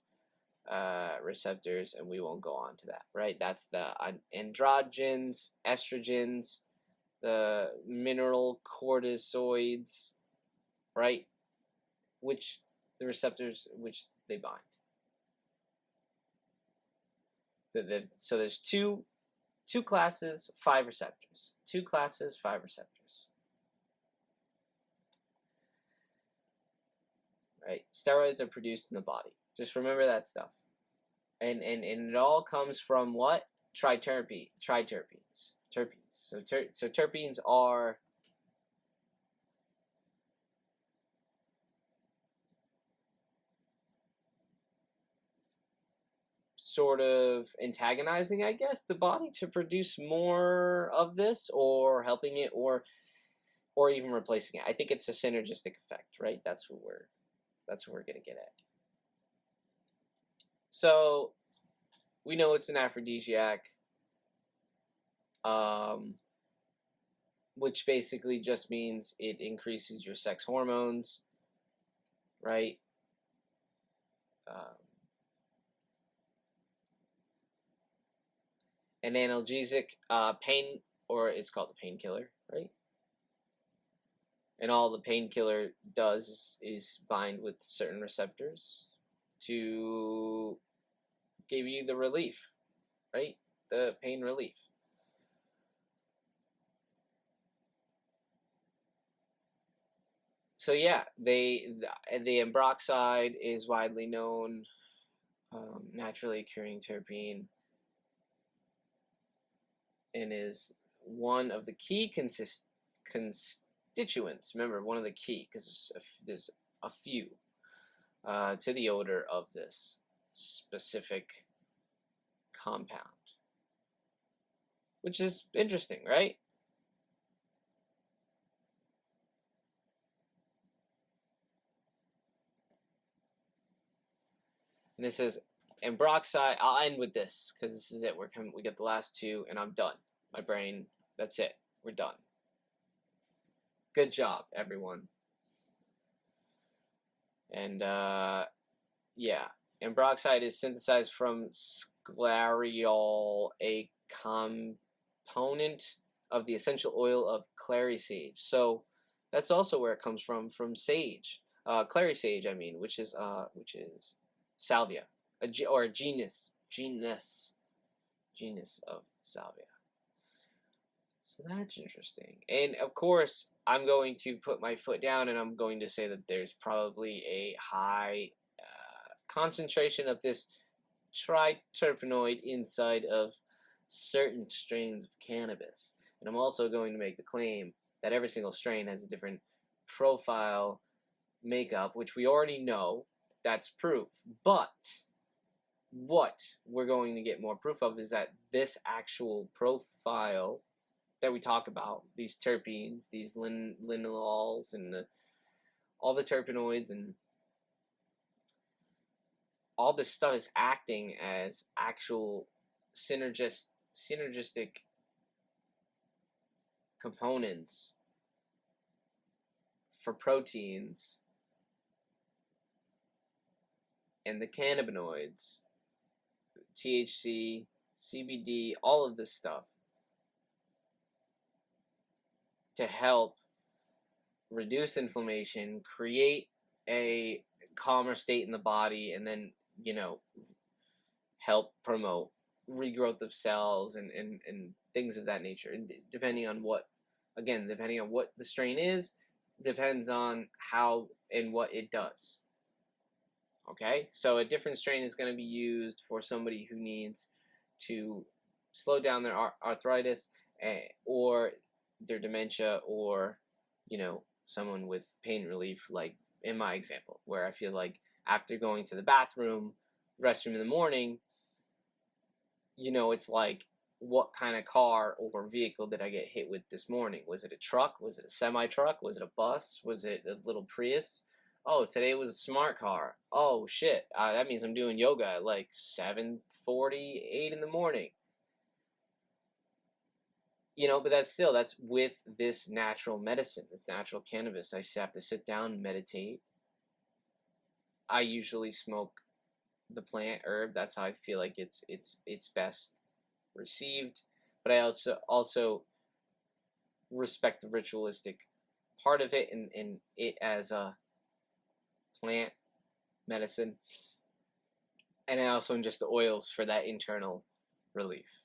receptors, and we won't go on to that, right? That's the androgens, estrogens, the mineral corticoids, right? Which the receptors which they bind. So there's two classes, 5 receptors. 2 classes, 5 receptors. Right? Steroids are produced in the body. Just remember that stuff. And it all comes from what? Terpenes. So terpenes are sort of antagonizing, I guess, the body to produce more of this, or helping it, or even replacing it. I think it's a synergistic effect, right? That's what we're gonna get at. So we know it's an aphrodisiac, which basically just means it increases your sex hormones, right? An analgesic, pain, or it's called the painkiller, right? And all the painkiller does is bind with certain receptors to give you the relief, right? The pain relief. So yeah, the ambroxide is widely known, naturally occurring terpene, and is one of the key constituents. Remember, one of the key, because there's a few to the odor of this specific compound, which is interesting, right? And this is ambroxide. I'll end with this because this is it. We get the last two, and I'm done. My brain. That's it. We're done. Good job, everyone. And yeah, ambroxide is synthesized from sclareol, a component of the essential oil of clary sage. So that's also where it comes from sage, clary sage. I mean, which is salvia, or a genus of salvia. So that's interesting. And of course, I'm going to put my foot down and I'm going to say that there's probably a high concentration of this triterpenoid inside of certain strains of cannabis. And I'm also going to make the claim that every single strain has a different profile makeup, which we already know. That's proof. But what we're going to get more proof of is that this actual profile that we talk about, these terpenes, these linalols, and all the terpenoids, and all this stuff is acting as actual synergistic components for proteins and the cannabinoids, THC, CBD, all of this stuff, to help reduce inflammation, create a calmer state in the body, and then, help promote regrowth of cells and things of that nature. And depending on what the strain is, depends on how and what it does. Okay? So a different strain is going to be used for somebody who needs to slow down their arthritis, or their dementia, or someone with pain relief, like in my example, where I feel like after going to the restroom in the morning, it's like, what kind of car or vehicle did I get hit with this morning? Was it a truck? Was it a semi-truck? Was it a bus? Was it a little Prius? Oh, today was a smart car. Oh shit, that means I'm doing yoga at like 7:48 in the morning. But that's with this natural medicine, this natural cannabis. I have to sit down and meditate. I usually smoke the plant herb. That's how I feel like it's best received. But I also respect the ritualistic part of it, and it as a plant medicine. And I also ingest the oils for that internal relief.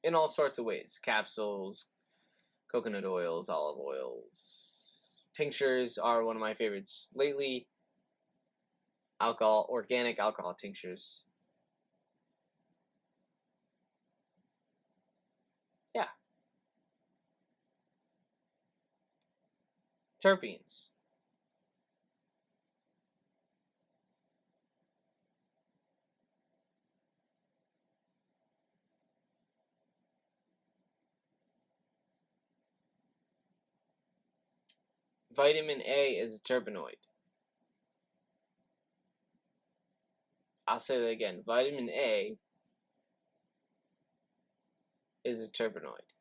In all sorts of ways. Capsules, coconut oils, olive oils. Tinctures are one of my favorites lately. Organic alcohol tinctures. Yeah. Terpenes. Vitamin A is a terpenoid. I'll say that again. Vitamin A is a terpenoid.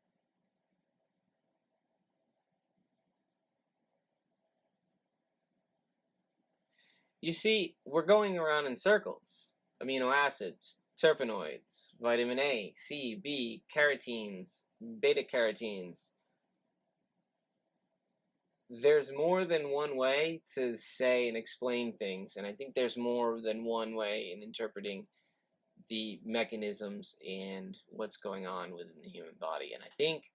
You see, we're going around in circles. Amino acids, terpenoids, vitamin A, C, B, carotenes, beta carotenes. There's more than one way to say and explain things, and I think there's more than one way in interpreting the mechanisms and what's going on within the human body. And I think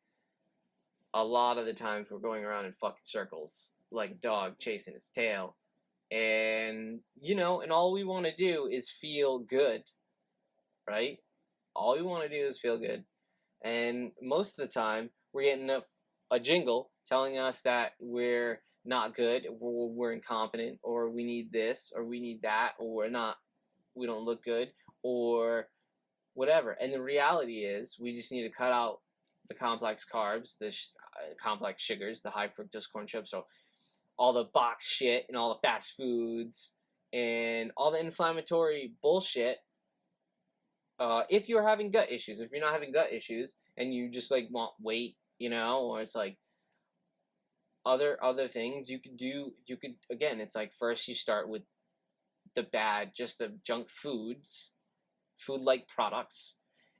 a lot of the times we're going around in fucking circles like a dog chasing its tail. And, you know, and all we want to do is feel good, right? All we want to do is feel good. And most of the time, we're getting a jingle telling us that we're not good, or we're incompetent, or we need this, or we need that, or we don't look good, or whatever. And the reality is, we just need to cut out the complex carbs, the complex sugars, the high fructose corn syrup, so all the box shit and all the fast foods and all the inflammatory bullshit. If you're having gut issues, if you're not having gut issues and you just like want weight, you know, or it's like other things you could again, it's like first you start with the bad, just the junk foods, food-like products,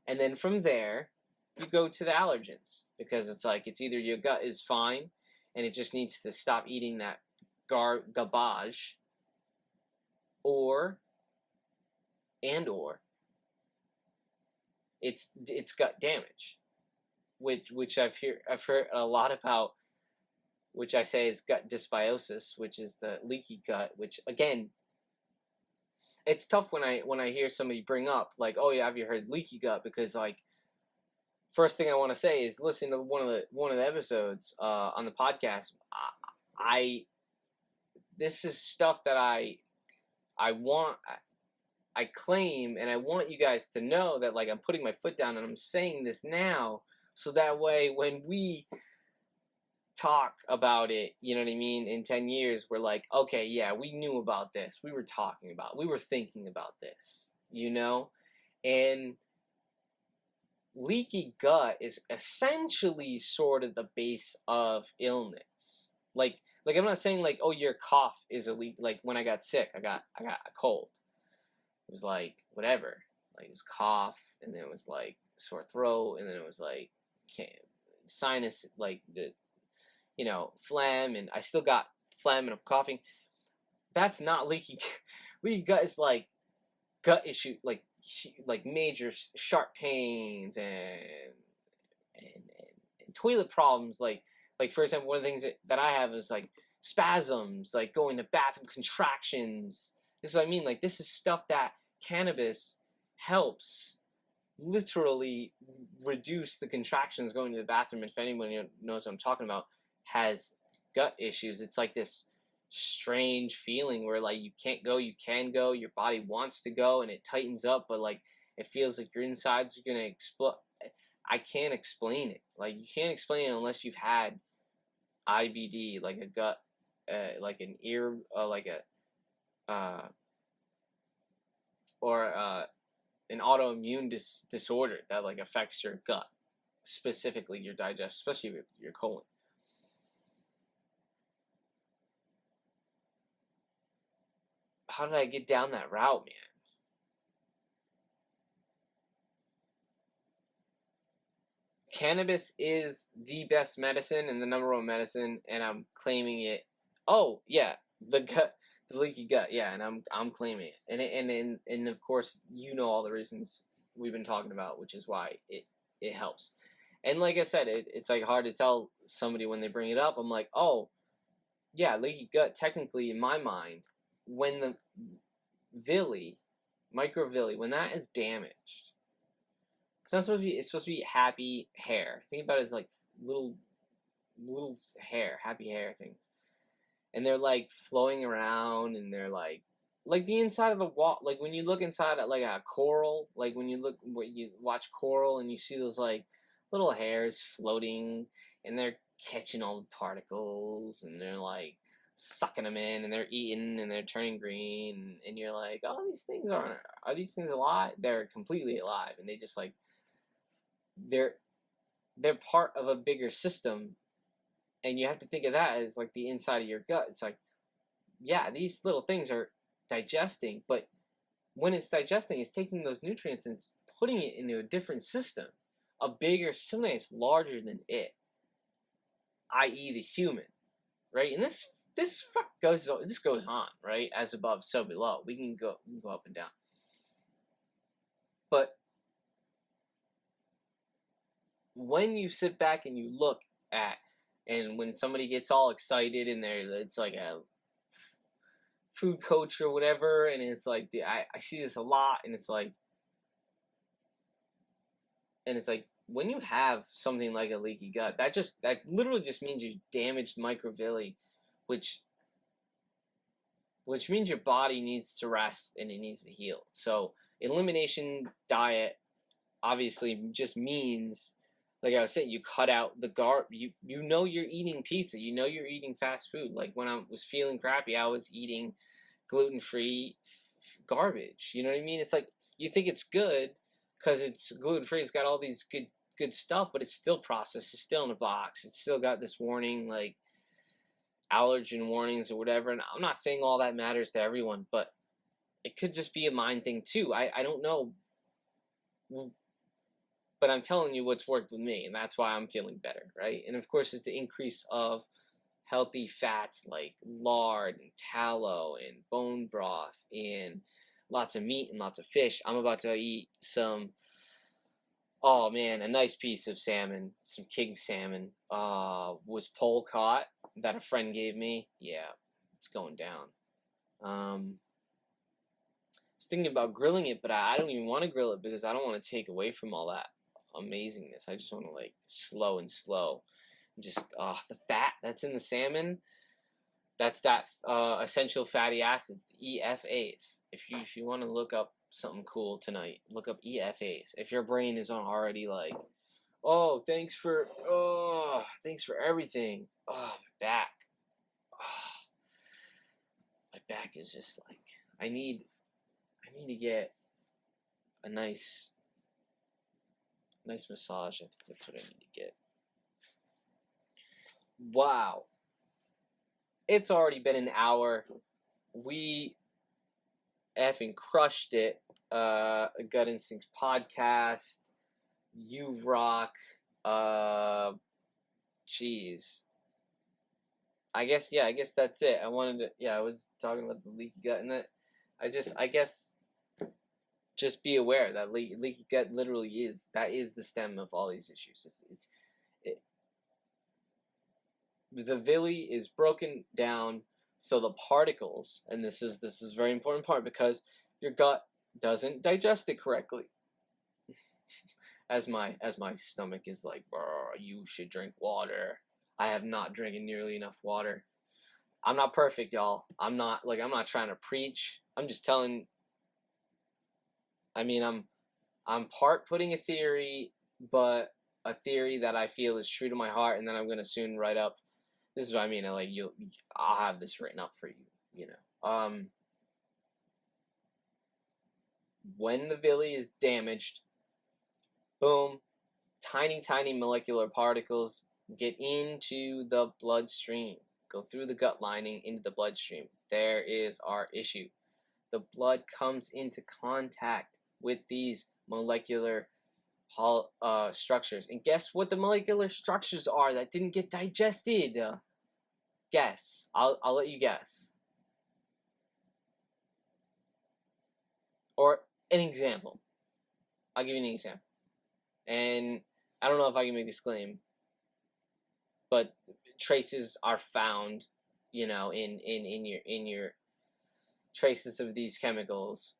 and then from there you go to the allergens, because it's like it's either your gut is fine and it just needs to stop eating that garbage, or it's gut damage, which I've heard a lot about, which I say is gut dysbiosis, which is the leaky gut. Which again, it's tough when I hear somebody bring up like, oh yeah, have you heard leaky gut? Because like, first thing I want to say is listen to one of the episodes on the podcast. This is stuff that I claim, and I want you guys to know that like I'm putting my foot down and I'm saying this now, so that way when we talk about it, you know what I mean, in 10 years, we're like, okay, yeah, we knew about this. We were thinking about this, you know? And leaky gut is essentially sort of the base of illness. Like I'm not saying like, oh, your cough is a leak. Like when I got sick, I got a cold. It was like whatever. Like it was cough, and then it was like sore throat, and then it was like sinus, like the, you know, phlegm, and I still got phlegm and I'm coughing. That's not leaky. Leaky gut is like gut issue, like major sharp pains and toilet problems. Like for example, one of the things that I have is like spasms, like going to bathroom contractions. This is what I mean. Like this is stuff that cannabis helps literally reduce the contractions going to the bathroom. If anyone knows what I'm talking about, has gut issues, it's like this strange feeling where like you can't go, you can go, your body wants to go, and it tightens up, but like it feels like your insides are gonna explode. I can't explain it. Like you can't explain it unless you've had IBD, like a gut, like an ear, like a an autoimmune disorder that like affects your gut, specifically your digestion, especially your colon. How did I get down that route, man? Cannabis is the best medicine and the number one medicine, and I'm claiming it. Oh yeah, the leaky gut, yeah, and I'm claiming it, and of course you know all the reasons we've been talking about, which is why it helps. And like I said, it's like hard to tell somebody when they bring it up. I'm like, oh yeah, leaky gut. Technically, in my mind, when the microvilli, when that is damaged, it's not supposed to be. It's supposed to be happy hair. Think about it as like little hair, happy hair things, and they're like flowing around, and they're like the inside of the wall. Like when you look inside at like a coral, like when you watch coral and you see those like little hairs floating, and they're catching all the particles, and they're like sucking them in, and they're eating, and they're turning green, and you're like, oh, these things are these things alive? They're completely alive, and they just like they're part of a bigger system, and you have to think of that as like the inside of your gut. It's like, yeah, these little things are digesting, but when it's digesting, it's taking those nutrients and putting it into a different system, a bigger, something that's larger than it, i.e. the human, right? And this goes on, right? As above, so below. We can go up and down. But when you sit back and you look at And when somebody gets all excited and it's like a food coach or whatever, and it's like I see this a lot, and it's like when you have something like a leaky gut, that literally just means you damaged microvilli, which means your body needs to rest and it needs to heal. So elimination diet obviously just means, like I was saying, you cut out the you know you're eating pizza, you know you're eating fast food. Like when I was feeling crappy, I was eating gluten-free garbage. You know what I mean? It's like you think it's good because it's gluten-free, it's got all these good stuff, but it's still processed, it's still in a box, it's still got this warning, like allergen warnings or whatever. And I'm not saying all that matters to everyone, but it could just be a mind thing too. I don't know, but I'm telling you what's worked with me, and that's why I'm feeling better, right? And of course, it's the increase of healthy fats like lard and tallow and bone broth and lots of meat and lots of fish. I'm about to eat some, oh man, a nice piece of salmon, some king salmon, was pole caught that a friend gave me. Yeah, it's going down. I was thinking about grilling it, but I don't even want to grill it because I don't want to take away from all that amazingness. I just want to like slow. Just the fat that's in the salmon, that's that essential fatty acids, the EFAs. If you want to look up something cool tonight, look up EFAs. If your brain is on already like, thanks for everything. Oh, my back. Oh, my back is just like, I need to get a nice massage. I think that's what I need to get. Wow. It's already been an hour. We effing crushed it. Gut Instincts podcast. You rock. Jeez. I guess that's it. I was talking about the leaky gut, and that I guess just be aware that leaky gut literally is the stem of all these issues. The villi is broken down, so the particles, and this is a very important part, because your gut doesn't digest it correctly. as my stomach is like, you should drink water. I have not drinking nearly enough water. I'm not perfect, y'all. I'm not trying to preach. I'm just telling. I mean, I'm part putting a theory, but a theory that I feel is true to my heart, and then I'm gonna soon write up. This is what I mean. I'll have this written up for you. You know, when the villi is damaged, boom, tiny molecular particles get into the bloodstream, go through the gut lining into the bloodstream. There is our issue. The blood comes into contact with these molecular structures. And guess what the molecular structures are that didn't get digested? Guess. I'll let you guess. Or an example. I'll give you an example. And I don't know if I can make this claim, but traces are found, in your traces of these chemicals.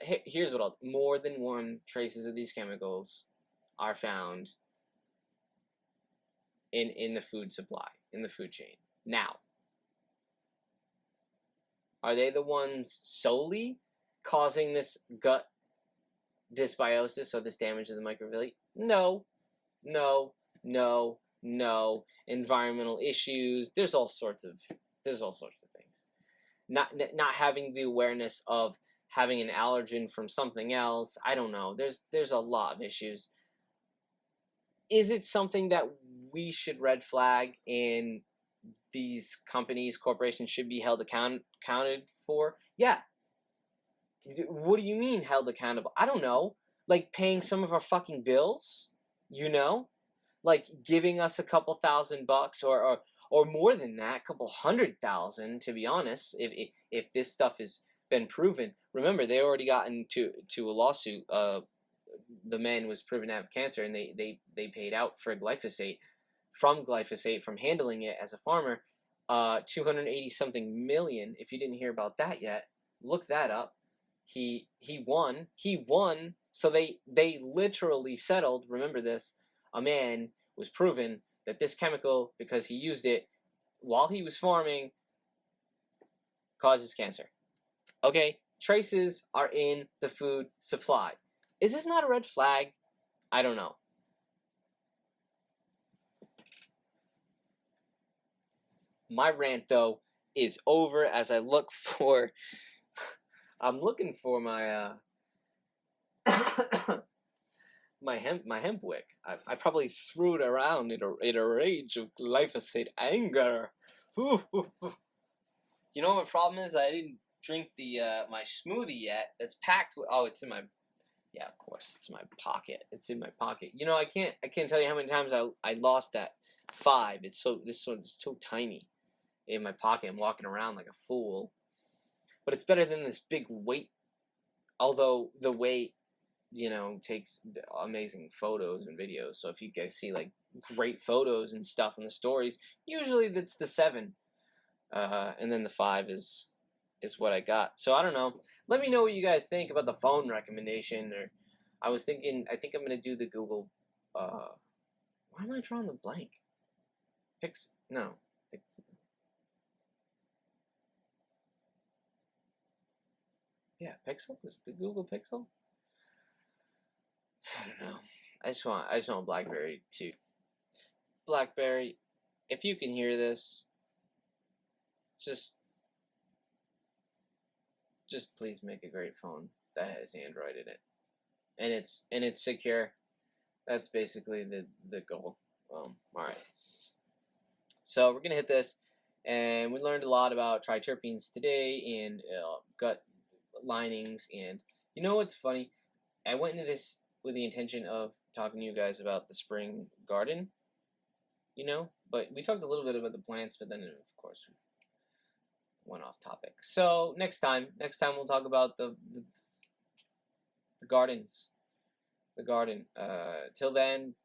Here's what more than one traces of these chemicals are found in the food supply, in the food chain. Now, are they the ones solely causing this gut dysbiosis or this damage of the microvilli? No. Environmental issues. There's all sorts of things. Not having the awareness of having an allergen from something else. I don't know. There's a lot of issues. Is it something that we should red flag, and these corporations should be held accounted for? Yeah. What do you mean held accountable? I don't know. Like paying some of our fucking bills, like giving us a couple $1,000 or more than that, a couple $100,000, to be honest. If this stuff has been proven, remember they already got into a lawsuit. The man was proven to have cancer, and they paid out for glyphosate from glyphosate, from handling it as a farmer. 280 something million. If you didn't hear about that yet, look that up. He won. So they literally settled. Remember this. A man was proven that this chemical, because he used it while he was farming, causes cancer. Okay, traces are in the food supply. Is this not a red flag? I don't know. My rant, though, is over as I look for... I'm looking for my... my hemp wick. I probably threw it around in a rage of glyphosate anger. You know what the problem is? I didn't drink the my smoothie yet. It's packed with... Oh, it's in my... Yeah, of course, it's in my pocket. It's in my pocket. You know, I can't tell you how many times I lost that 5. This one's so tiny in my pocket. I'm walking around like a fool. But it's better than this big weight. Although the weight, you know, takes amazing photos and videos. So if you guys see like great photos and stuff in the stories, usually that's the 7. And then the 5 is what I got. So I don't know. Let me know what you guys think about the phone recommendation. Or I think I'm gonna do the Google. Why am I drawing the blank? Yeah, Pixel? Is the Google Pixel? I don't know. I just want BlackBerry too. BlackBerry, if you can hear this, just please make a great phone that has Android in it, and it's secure. That's basically the goal. All right. So we're gonna hit this, and we learned a lot about triterpenes today and gut linings. And you know what's funny? I went into this with the intention of talking to you guys about the spring garden, you know, but we talked a little bit about the plants, but then of course we went off topic. So next time we'll talk about the gardens, the garden. Till then,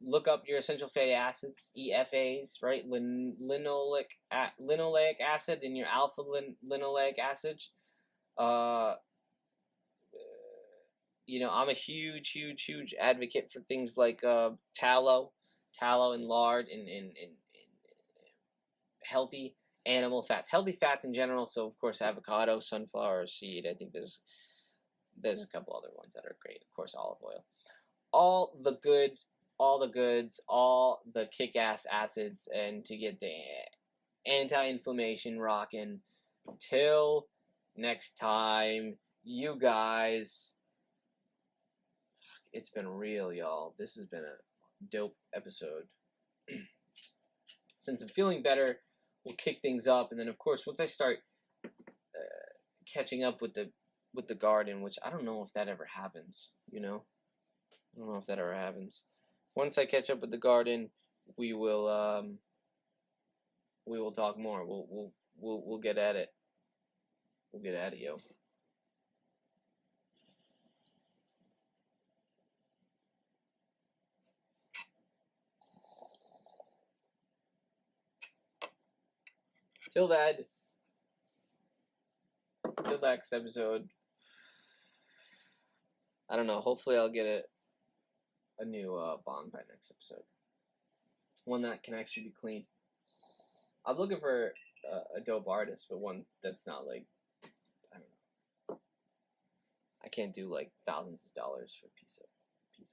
look up your essential fatty acids, EFAs, right? Linoleic acid and your alpha linoleic acid. You know, I'm a huge advocate for things like tallow and lard and healthy animal fats, healthy fats in general. So of course avocado, sunflower seed. I think there's a couple other ones that are great. Of course olive oil. All the goods, all the kick-ass acids, and to get the anti-inflammation rocking. Till next time, you guys. It's been real, y'all. This has been a dope episode. Since I'm feeling better, we'll kick things up, and then of course once I start catching up with the garden, which I don't know if that ever happens. You know, I don't know if that ever happens. Once I catch up with the garden, we will talk more. We'll get at it. We'll get at it, yo. Till next episode. I don't know. Hopefully, I'll get a new bong by next episode. One that can actually be cleaned. I'm looking for a dope artist, but one that's not like, I don't know. I can't do like thousands of dollars for a piece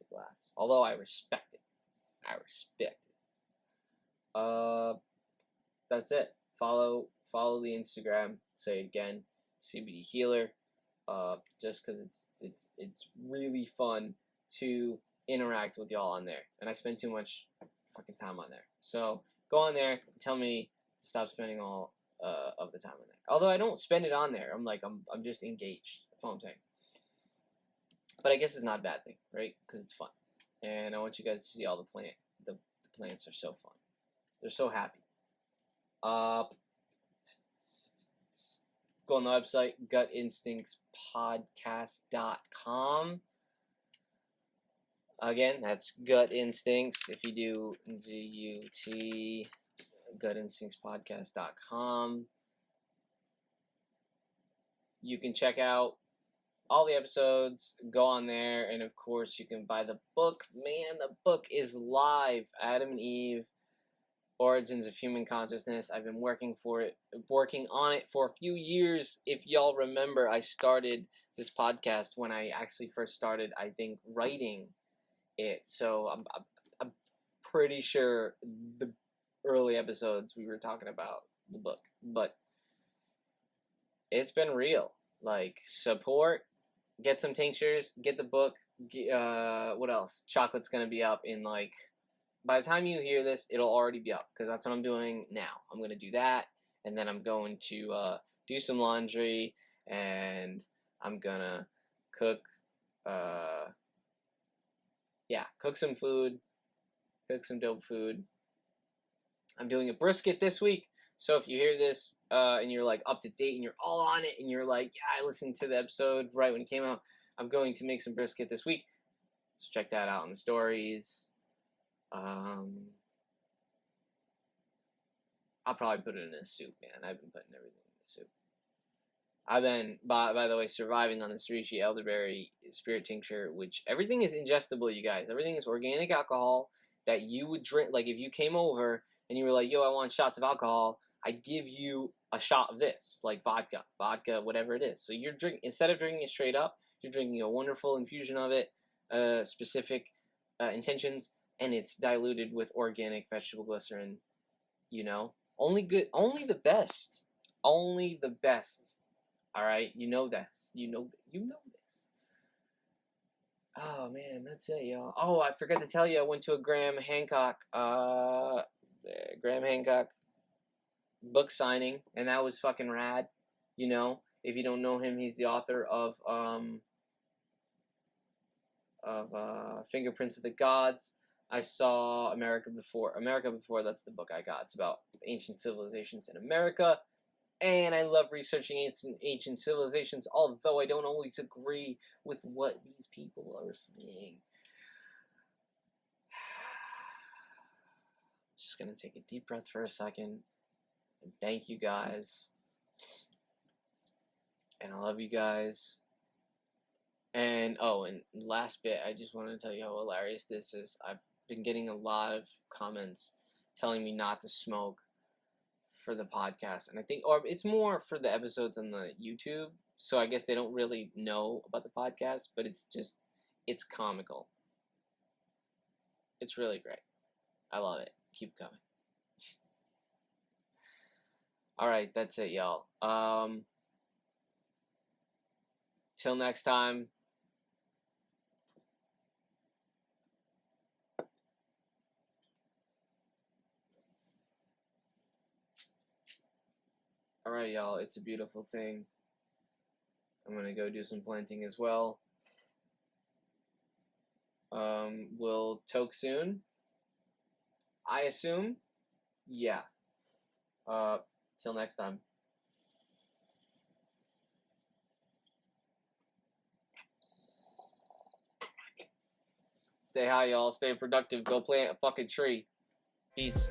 of glass. Although I respect it. That's it. Follow the Instagram. Say it again, CBD Healer. Just because it's really fun to interact with y'all on there, and I spend too much fucking time on there. So go on there. Tell me to stop spending all of the time on there. Although I don't spend it on there. I'm just engaged. That's all I'm saying. But I guess it's not a bad thing, right? Because it's fun, and I want you guys to see all the plants are so fun. They're so happy. Go on the website, gutinstinctspodcast.com. Again, that's Gut Instincts. If you do GUT, gutinstinctspodcast.com. You can check out all the episodes, go on there, and of course you can buy the book. Man, the book is live. Adam and Eve, Origins of Human Consciousness. I've been working on it for a few years. If y'all remember, I started this podcast when I actually first started, I think, writing it. So I'm pretty sure the early episodes we were talking about the book, but it's been real. Like, support, get some tinctures, get the book. What else? Chocolate's gonna be up in, like, by the time you hear this, it'll already be up, because that's what I'm doing now. I'm gonna do that, and then I'm going to do some laundry, and I'm gonna cook. Cook some food, cook some dope food. I'm doing a brisket this week. So if you hear this and you're like up to date and you're all on it and you're like, yeah, I listened to the episode right when it came out, I'm going to make some brisket this week. So check that out in the stories. I'll probably put it in a soup, man. I've been putting everything in the soup. I've been, by the way, surviving on the Srichi elderberry spirit tincture, which everything is ingestible, you guys. Everything is organic alcohol that you would drink. Like, if you came over and you were like, yo, I want shots of alcohol, I'd give you a shot of this, like vodka, whatever it is. So you're drinking, instead of drinking it straight up, you're drinking a wonderful infusion of it, specific intentions, and it's diluted with organic vegetable glycerin, you know? Only the best. Only the best. All right, you know this. You know this. Oh man, that's it, y'all. Oh, I forgot to tell you, I went to a Graham Hancock book signing, and that was fucking rad. You know, if you don't know him, he's the author of Fingerprints of the Gods. I saw America Before. That's the book I got. It's about ancient civilizations in America. And I love researching ancient civilizations, although I don't always agree with what these people are saying. Just going to take a deep breath for a second. And thank you guys. And I love you guys. And, and last bit, I just want to tell you how hilarious this is. I've been getting a lot of comments telling me not to smoke for the podcast, and I think, or it's more for the episodes on the YouTube, so I guess they don't really know about the podcast, but it's comical. It's really great. I love it. Keep coming. Alright, that's it, y'all. Till next time. Alright, y'all, it's a beautiful thing. I'm gonna go do some planting as well. We'll toke soon, I assume. Yeah. Till next time. Stay high, y'all. Stay productive. Go plant a fucking tree. Peace.